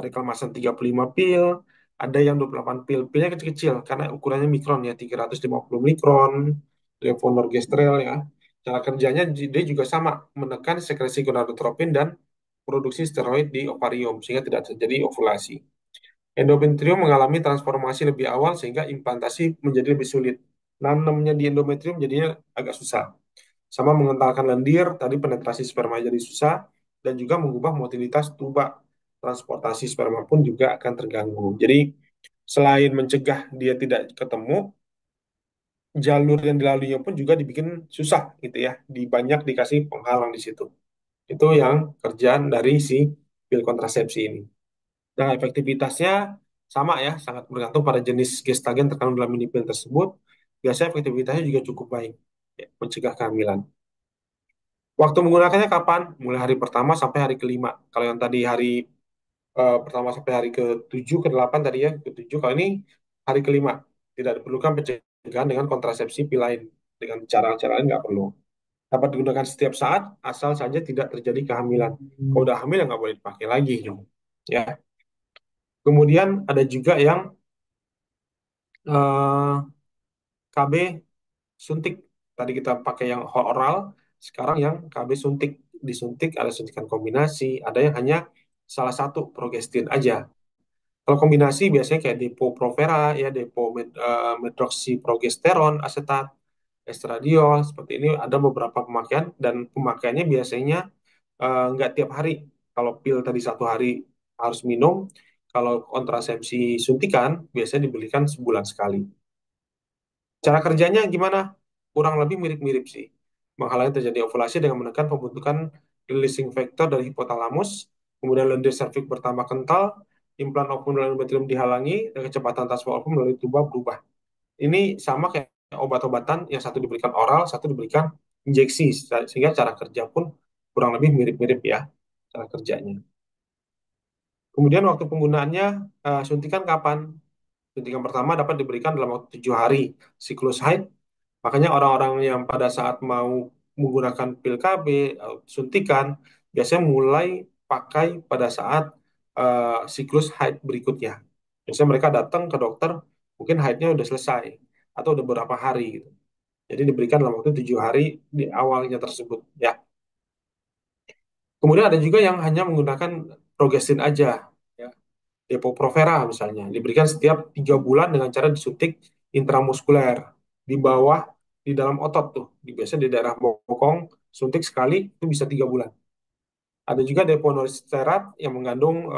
Ada kemasan 35 pil, ada yang 28 pil. Pilnya kecil-kecil karena ukurannya mikron ya, 350 mikron, levonorgestrel ya. Cara kerjanya dia juga sama, menekan sekresi gonadotropin dan produksi steroid di ovarium sehingga tidak terjadi ovulasi. Endometrium mengalami transformasi lebih awal sehingga implantasi menjadi lebih sulit. Nanamnya di endometrium jadinya agak susah. Sama mengentalkan lendir, tadi penetrasi sperma jadi susah, dan juga mengubah motilitas tuba. Transportasi sperma pun juga akan terganggu. Jadi, selain mencegah dia tidak ketemu, jalur yang dilaluinya pun juga dibikin susah gitu ya. Banyak dikasih penghalang di situ. Itu yang kerjaan dari si pil kontrasepsi ini. Nah, efektivitasnya sama ya, sangat bergantung pada jenis gestagen terkandung dalam mini pill tersebut. Biasanya efektivitasnya juga cukup baik, ya, mencegah kehamilan. Waktu menggunakannya kapan? Mulai hari pertama sampai hari kelima. Kalau yang tadi hari pertama sampai hari ke-7, ke-8 tadi ya, ke-7. Kalau ini hari kelima. Tidak diperlukan pencegahan dengan kontrasepsi pil lain. Dengan cara-cara lain nggak perlu. Dapat digunakan setiap saat, asal saja tidak terjadi kehamilan. Kalau udah hamil ya nggak boleh dipakai lagi. Gitu. Ya. Kemudian ada juga yang KB suntik. Tadi kita pakai yang oral, sekarang yang KB suntik. Disuntik ada suntikan kombinasi, ada yang hanya salah satu progestin aja. Kalau kombinasi biasanya kayak depo-provera, ya medroksiprogesteron, asetat, estradiol, seperti ini ada beberapa pemakaian dan pemakaiannya biasanya nggak tiap hari. Kalau pil tadi 1 hari harus minum, kalau kontrasepsi suntikan biasanya diberikan sebulan sekali. Cara kerjanya gimana? Kurang lebih mirip-mirip sih. Menghalangi terjadi ovulasi dengan menekan pembentukan releasing factor dari hipotalamus, kemudian lendir serviks bertambah kental, implan ovum dan endometrium dihalangi, dan kecepatan transfer ovum melalui tuba berubah. Ini sama kayak obat-obatan, yang satu diberikan oral, satu diberikan injeksi, sehingga cara kerja pun kurang lebih mirip-mirip ya, cara kerjanya. Kemudian waktu penggunaannya, suntikan kapan? Suntikan pertama dapat diberikan dalam waktu 7 hari siklus haid. Makanya orang-orang yang pada saat mau menggunakan pil KB, suntikan, biasanya mulai pakai pada saat siklus haid berikutnya. Biasanya mereka datang ke dokter, mungkin haidnya udah selesai, atau udah beberapa hari gitu. Jadi diberikan dalam waktu 7 hari di awalnya tersebut. Ya. Kemudian ada juga yang hanya menggunakan progestin aja. Ya. Depo-provera misalnya, diberikan setiap 3 bulan dengan cara disuntik intramuskuler di bawah di dalam otot tuh, biasanya di daerah bokong, suntik sekali itu bisa 3 bulan. Ada juga deponoristerat yang mengandung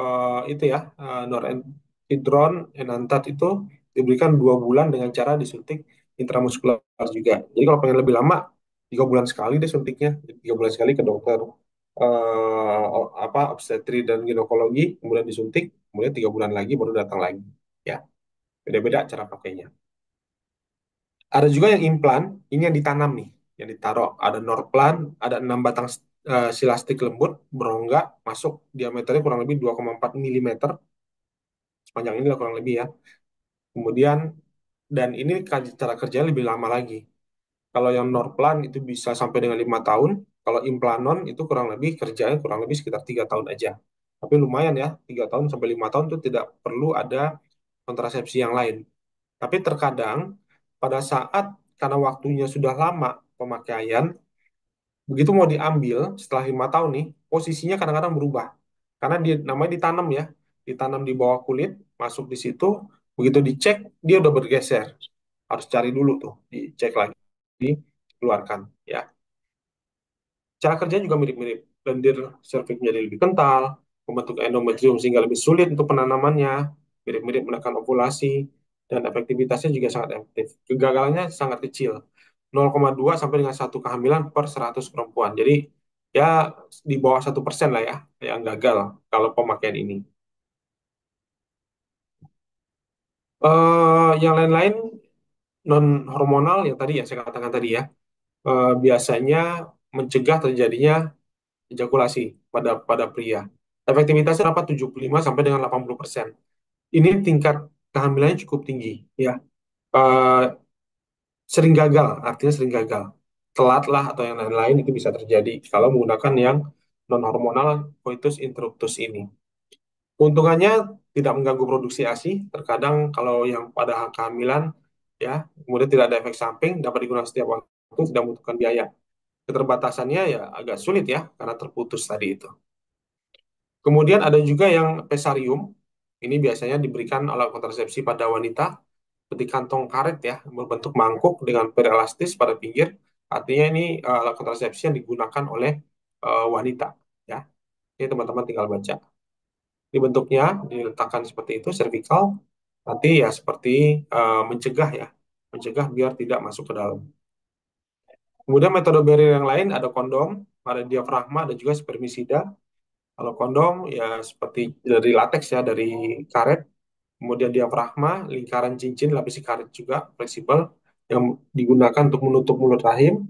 itu ya norepinephrine enantat itu diberikan 2 bulan dengan cara disuntik intramuskuler juga. Jadi kalau pengen lebih lama 3 bulan sekali deh suntiknya, 3 bulan sekali ke dokter obstetri dan ginekologi, kemudian disuntik, kemudian 3 bulan lagi baru datang lagi. Ya, beda-beda cara pakainya. Ada juga yang implan, ini yang ditanam nih, yang ditaruh. Ada Norplan, ada 6 batang silastik lembut, berongga, masuk diameternya kurang lebih 2,4 mm, sepanjang ini lah kurang lebih ya. Kemudian, dan ini cara kerjanya lebih lama lagi. Kalau yang Norplan itu bisa sampai dengan 5 tahun, kalau Implanon itu kurang lebih kerjanya kurang lebih sekitar 3 tahun aja. Tapi lumayan ya, 3 tahun sampai 5 tahun itu tidak perlu ada kontrasepsi yang lain. Tapi terkadang pada saat karena waktunya sudah lama pemakaian, begitu mau diambil setelah 5 tahun nih, posisinya kadang-kadang berubah. Karena dia namanya ditanam ya, ditanam di bawah kulit, masuk di situ, begitu dicek dia udah bergeser. Harus cari dulu tuh, dicek lagi, dikeluarkan ya. Cara kerjanya juga mirip-mirip. Lendir serviks menjadi lebih kental, membentuk endometrium sehingga lebih sulit untuk penanamannya, mirip-mirip menekan ovulasi, dan efektivitasnya juga sangat efektif. Kegagalannya sangat kecil, 0,2 sampai dengan 1 kehamilan per 100 perempuan. Jadi ya di bawah 1% lah ya yang gagal kalau pemakaian ini. Yang lain-lain non hormonal yang tadi ya saya katakan tadi ya, biasanya mencegah terjadinya ejakulasi pada pada pria. Efektivitasnya dapat 75 sampai dengan 80%. Ini tingkat kehamilannya cukup tinggi ya. Eh, Sering gagal, artinya sering gagal. Telat lah atau yang lain-lain itu bisa terjadi kalau menggunakan yang non hormonal coitus interruptus ini. Keuntungannya tidak mengganggu produksi ASI. Terkadang kalau yang pada kehamilan ya, kemudian tidak ada efek samping, dapat digunakan setiap waktu, tidak membutuhkan biaya. Keterbatasannya ya agak sulit ya karena terputus tadi itu. Kemudian ada juga yang pesarium. Ini biasanya diberikan alat kontrasepsi pada wanita seperti kantong karet ya, berbentuk mangkuk dengan perelastis pada pinggir. Artinya ini alat kontrasepsi yang digunakan oleh wanita ya. Ini teman-teman tinggal baca. Ini bentuknya diletakkan seperti itu, servikal. Nanti ya seperti mencegah ya, mencegah biar tidak masuk ke dalam. Kemudian metode barrier yang lain ada kondom, ada diafragma, ada juga spermisida. Kalau kondom ya seperti dari latex ya, dari karet. Kemudian diafragma, lingkaran cincin, lapisi karet juga fleksibel yang digunakan untuk menutup mulut rahim.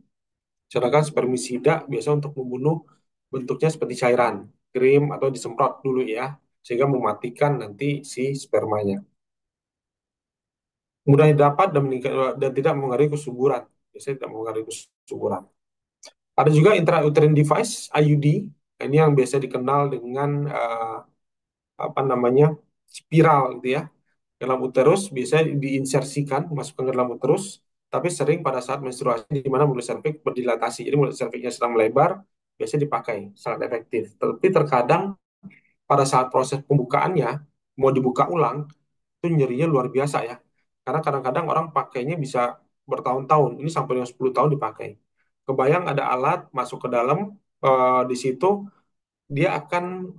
Sedangkan spermisida biasa untuk membunuh, bentuknya seperti cairan, krim atau disemprot dulu ya, sehingga mematikan nanti si spermanya. Mudah didapat dan tidak mengaruhi kesuburan. Biasanya tidak mengaruhi kesuburan. Ada juga intrauterine device (IUD). Ini yang biasa dikenal dengan apa namanya, spiral gitu ya. Dalam uterus biasanya diinsersikan, masukkan ke dalam uterus, tapi sering pada saat menstruasi di mana mulut serviks berdilatasi. Jadi mulut serviknya sedang melebar, biasanya dipakai, sangat efektif. Tapi terkadang pada saat proses pembukaannya, mau dibuka ulang, itu nyerinya luar biasa ya. Karena kadang-kadang orang pakainya bisa bertahun-tahun, ini sampai dengan 10 tahun dipakai. Kebayang ada alat masuk ke dalam, di situ dia akan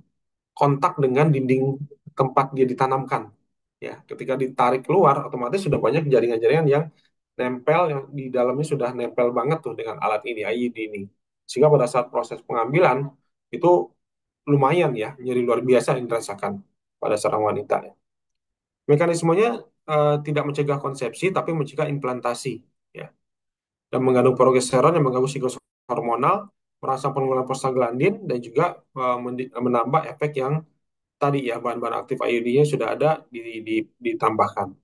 kontak dengan dinding tempat dia ditanamkan. Ya, ketika ditarik keluar, otomatis sudah banyak jaringan-jaringan yang nempel, yang di dalamnya sudah nempel banget tuh dengan alat ini, IUD ini. Sehingga pada saat proses pengambilan itu lumayan ya, nyeri luar biasa yang dirasakan pada seorang wanita. Mekanismenya tidak mencegah konsepsi, tapi mencegah implantasi. Ya, dan mengandung progesteron yang mengganggu siklus hormonal, merangsang pengulangan prostaglandin, dan juga menambah efek yang tadi ya, bahan-bahan aktif IUD-nya sudah ada ditambahkan.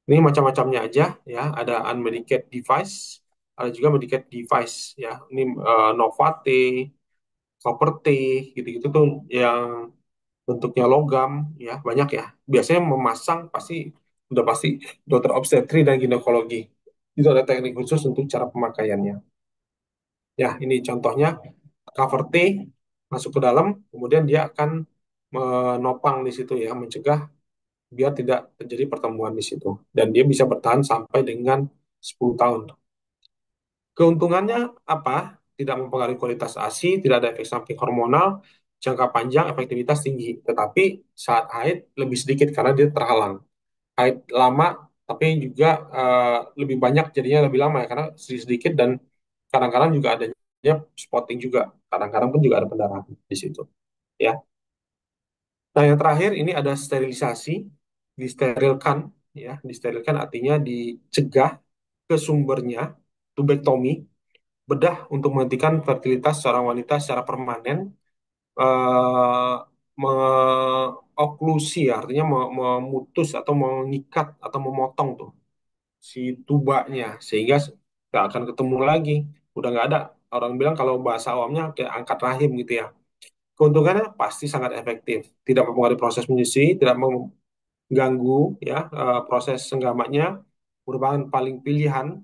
Ini macam-macamnya aja ya, ada unmedicated device, ada juga medicated device ya. Ini Novate, Copper-T, gitu-gitu tuh yang bentuknya logam ya, banyak ya. Biasanya memasang udah pasti dokter obstetri dan ginekologi. Itu ada teknik khusus untuk cara pemakaiannya. Ya, ini contohnya cover T masuk ke dalam, kemudian dia akan menopang di situ ya, mencegah biar tidak terjadi pertemuan di situ. Dan dia bisa bertahan sampai dengan 10 tahun. Keuntungannya apa? Tidak mempengaruhi kualitas ASI, tidak ada efek samping hormonal, jangka panjang, efektivitas tinggi. Tetapi saat haid lebih sedikit karena dia terhalang. Haid lama, tapi juga lebih banyak, jadinya lebih lama ya, karena sedikit dan kadang-kadang juga adanya spotting juga. Kadang-kadang pun juga ada pendarahan di situ. Ya. Nah, yang terakhir ini ada sterilisasi, disterilkan, ya, disterilkan artinya dicegah ke sumbernya, tubektomi, bedah untuk menghentikan fertilitas seorang wanita secara permanen, eh, mengoklusi, artinya memutus atau mengikat atau memotong tuh si tubanya sehingga nggak akan ketemu lagi, udah nggak ada. Orang bilang kalau bahasa awamnya kayak angkat rahim gitu ya. Keuntungannya pasti sangat efektif, tidak mempengaruhi proses menyusui, tidak mengganggu ya proses senggamanya, merupakan paling pilihan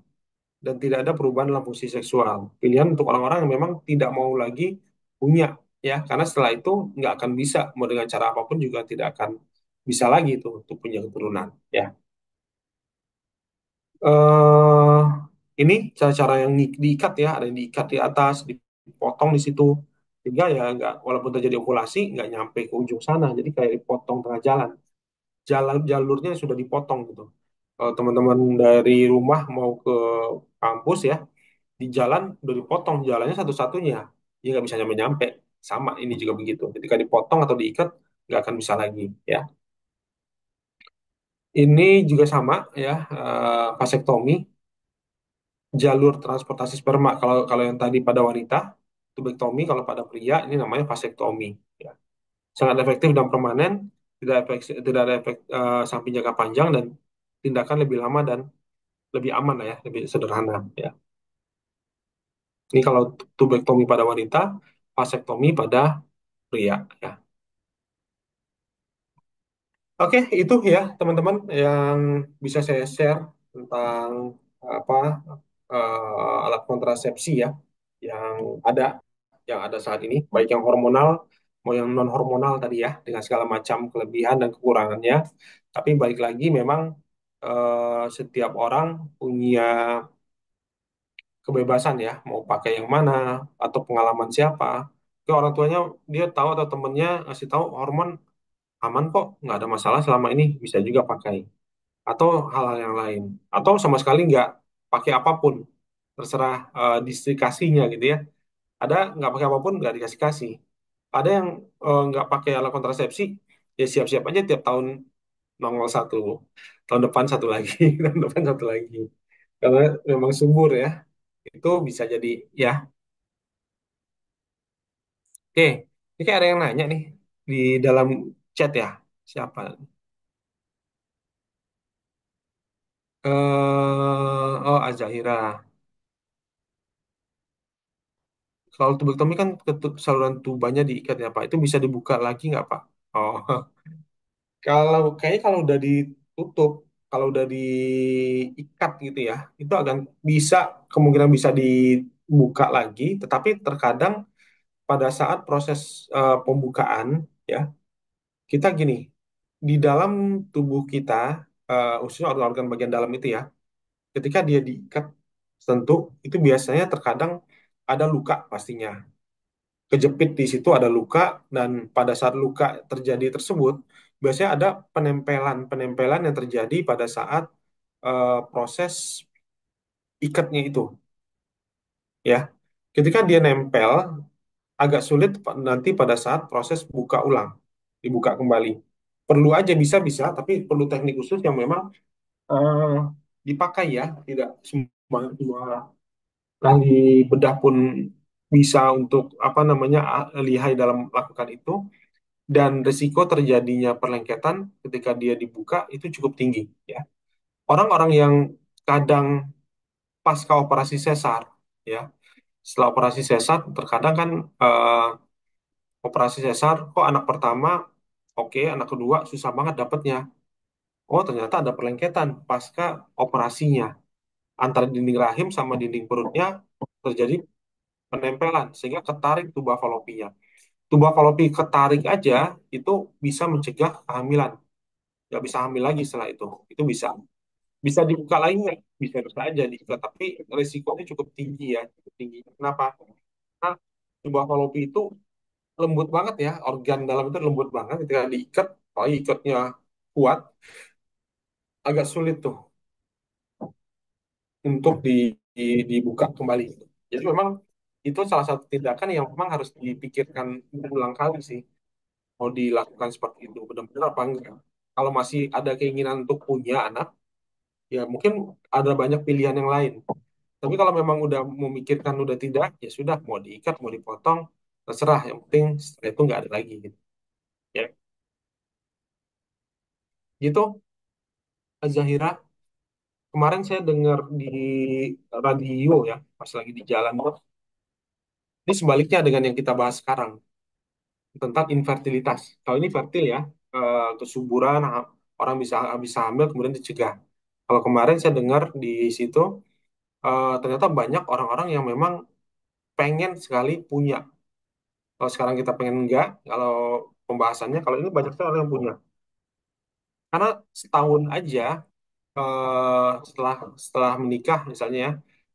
dan tidak ada perubahan dalam fungsi seksual. Pilihan untuk orang-orang yang memang tidak mau lagi punya ya, karena setelah itu nggak akan bisa, mau dengan cara apapun juga tidak akan bisa lagi itu untuk punya keturunan ya. eh ini cara-cara yang diikat ya, ada yang diikat di atas, dipotong di situ, sehingga ya nggak, walaupun terjadi ovulasi nggak nyampe ke ujung sana, jadi kayak dipotong tengah jalan, jalurnya sudah dipotong gitu. Kalau teman-teman dari rumah mau ke kampus ya, di jalan udah dipotong jalannya satu-satunya, dia nggak bisa nyampe-nyampe. Sama ini juga begitu, ketika dipotong atau diikat nggak akan bisa lagi ya. Ini juga sama ya, vasektomi, jalur transportasi sperma. Kalau kalau yang tadi pada wanita, tubektomi, kalau pada pria ini namanya vasektomi. Ya. Sangat efektif dan permanen, tidak ada efek samping jangka panjang, dan tindakan lebih lama dan lebih aman lah ya, lebih sederhana ya. Ini kalau tubektomi pada wanita, vasektomi pada pria ya. Oke, itu ya teman-teman yang bisa saya share tentang apa alat kontrasepsi ya yang ada yang ada saat ini, baik yang hormonal mau yang non hormonal tadi ya, dengan segala macam kelebihan dan kekurangannya. Tapi balik lagi memang setiap orang punya kebebasan ya, mau pakai yang mana atau pengalaman siapa. Ke orang tuanya dia tahu atau temennya ngasih tahu hormon aman kok, nggak ada masalah selama ini, bisa juga pakai. Atau hal-hal yang lain. Atau sama sekali nggak pakai apapun, terserah distrikasinya gitu ya. Ada nggak pakai apapun, nggak dikasih-kasih. Ada yang nggak pakai alat kontrasepsi, ya siap-siap aja tiap tahun nongol satu, tahun depan satu lagi, tahun depan satu lagi. Karena memang subur ya, itu bisa jadi ya. Oke, ini kayak ada yang nanya nih di dalam chat ya. Siapa? Oh, Azahira. Kalau tubektomi kan saluran tubannya diikat ya Pak. Itu bisa dibuka lagi nggak Pak? Oh, kalau kayaknya kalau udah ditutup, kalau udah diikat gitu ya, itu akan bisa kemungkinan bisa dibuka lagi. Tetapi terkadang pada saat proses pembukaan ya, kita gini di dalam tubuh kita, khususnya organ-organ bagian dalam itu ya, ketika dia diikat tentu itu biasanya terkadang ada luka pastinya kejepit di situ ada luka dan pada saat luka terjadi tersebut biasanya ada penempelan yang terjadi pada saat proses ikatnya itu ya ketika dia nempel agak sulit nanti pada saat proses buka ulang dibuka kembali perlu aja bisa tapi perlu teknik khusus yang memang eh, dipakai ya tidak semua kali bedah pun bisa untuk apa namanya lihai dalam melakukan itu dan risiko terjadinya perlengketan ketika dia dibuka itu cukup tinggi ya. Orang-orang yang kadang pasca operasi sesar ya, setelah operasi sesar terkadang kan operasi sesar kok anak pertama oke, anak kedua susah banget dapatnya. Oh, ternyata ada perlengketan pasca operasinya antara dinding rahim sama dinding perutnya terjadi penempelan sehingga ketarik tuba falopinya. Tuba falopi ketarik aja itu bisa mencegah kehamilan nggak bisa hamil lagi setelah itu bisa bisa dibuka lagi nggak bisa aja dibuka tapi resikonya cukup tinggi ya cukup tinggi kenapa karena sebuah falopi itu lembut banget ya organ dalam itu lembut banget ketika diikat kalau ikatnya kuat agak sulit tuh untuk dibuka kembali jadi memang itu salah satu tindakan yang memang harus dipikirkan berulang kali sih mau dilakukan seperti itu benar-benar apa enggak kalau masih ada keinginan untuk punya anak ya mungkin ada banyak pilihan yang lain. Tapi kalau memang udah memikirkan udah tidak, ya sudah mau diikat, mau dipotong, terserah. Yang penting setelah itu nggak ada lagi gitu. Ya, gitu. Zahira, kemarin saya dengar di radio ya, pas lagi di jalan tuh. Ini sebaliknya dengan yang kita bahas sekarang tentang infertilitas. Kalau ini fertil ya, kesuburan orang bisa hamil kemudian dicegah. Kalau kemarin saya dengar di situ ternyata banyak orang-orang yang memang pengen sekali punya. Kalau sekarang kita pengen enggak, kalau pembahasannya, kalau ini banyak sekali orang yang punya. Karena setahun aja setelah setelah menikah misalnya ya,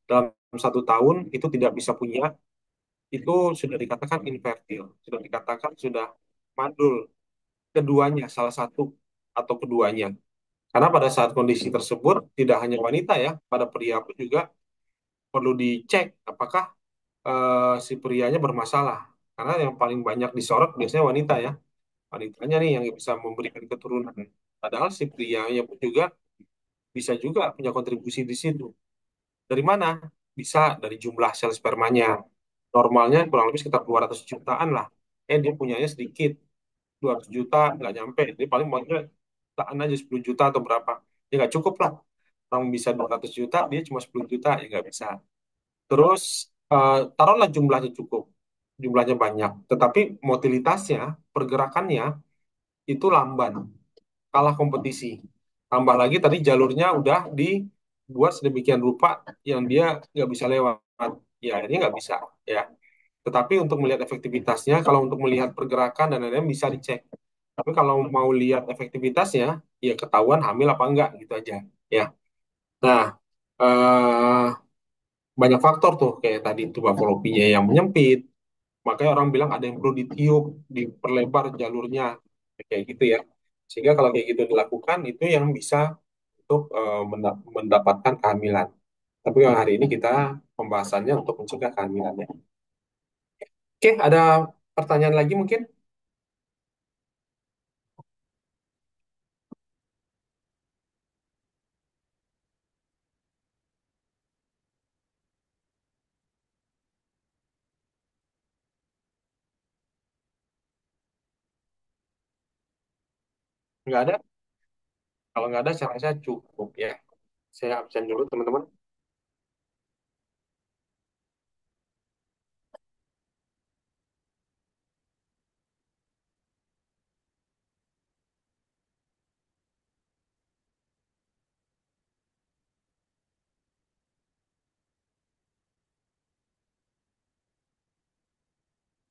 dalam 1 tahun itu tidak bisa punya, itu sudah dikatakan infertil, sudah dikatakan sudah mandul keduanya, salah satu atau keduanya. Karena pada saat kondisi tersebut tidak hanya wanita ya, pada pria pun juga perlu dicek apakah si prianya bermasalah. Karena yang paling banyak disorot biasanya wanita ya. Wanitanya nih yang bisa memberikan keturunan. Padahal si prianya pun juga bisa juga punya kontribusi di situ. Dari mana? Bisa dari jumlah sel spermanya. Normalnya kurang lebih sekitar 200 jutaan lah. Dia punyanya sedikit. 200 juta nggak nyampe. Dia paling banyak jutaan aja 10 juta atau berapa. Ya nggak cukup lah. Orang bisa 200 juta, dia cuma 10 juta. Ya nggak bisa. Terus taruhlah jumlahnya cukup. Jumlahnya banyak. Tetapi motilitasnya, pergerakannya itu lamban. Kalah kompetisi. Tambah lagi tadi jalurnya udah dibuat sedemikian rupa yang dia nggak bisa lewat. Ya, ini nggak bisa. Ya. Tetapi untuk melihat efektivitasnya, kalau untuk melihat pergerakan dan lain-lain bisa dicek. Tapi kalau mau lihat efektivitasnya, ya ketahuan hamil apa enggak gitu aja. Ya. Nah, eh, banyak faktor tuh kayak tadi tuberkulopsinya yang menyempit. Makanya orang bilang ada yang perlu ditiup, diperlebar jalurnya kayak gitu ya. Sehingga kalau kayak gitu dilakukan itu yang bisa untuk mendapatkan kehamilan. Tapi yang hari ini kita pembahasannya untuk mencegah kehamilannya. Oke, ada pertanyaan lagi mungkin? Nggak ada. Kalau nggak ada, saya rasa cukup ya. Saya absen dulu, teman-teman.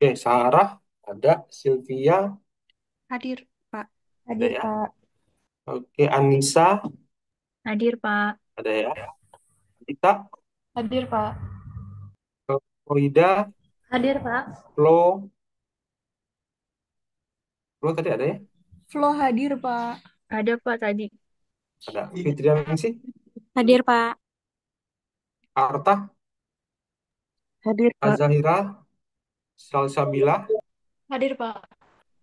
Oke, Sarah ada, Sylvia Hadir, Pak. ada Hadir, ya. Pak. Oke, Anissa Hadir, Pak. ada ya. Kita, Hadir, Pak. Florida, Hadir, Pak. Flo, Flo tadi ada ya. Flo hadir, Pak. Ada, Pak, tadi. Ada Fitrianingsih, Hadir, Pak. Arta, Hadir, Pak. Azahira, Salsabila, Hadir, Pak.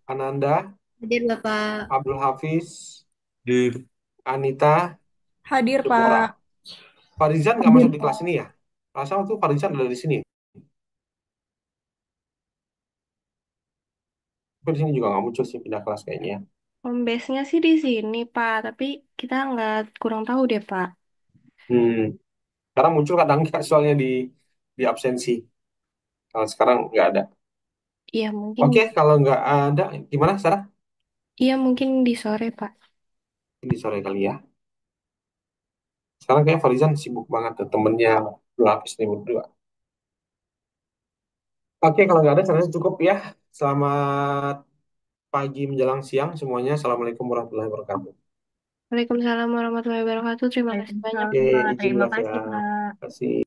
Ananda, Hadir, Bapak. Abdul Hafiz, Di Anita, Hadir, Deborah. Pak. Farizan nggak Hadir, masuk di kelas Pak. ini ya? Rasa waktu Farizan ada di sini. Tapi di sini juga nggak muncul sih, pindah kelas kayaknya ya. Home base-nya sih di sini, Pak. Tapi kita nggak kurang tahu deh, Pak. Hmm. Sekarang muncul kadang nggak soalnya di absensi. Kalau sekarang nggak ada. Iya, mungkin. Oke, kalau nggak ada, gimana Sarah? Iya, mungkin di sore, Pak. Ini sore kali ya. Sekarang kayak Farizan sibuk banget tuh temennya berlapis nih berdua. Oke, kalau nggak ada, saya rasa cukup ya. Selamat pagi menjelang siang semuanya. Assalamualaikum warahmatullahi wabarakatuh. Waalaikumsalam warahmatullahi wabarakatuh. Terima kasih banyak. Oke, Waalaikumsalam, Pak. izin Terima live ya. kasih, Pak. Terima kasih.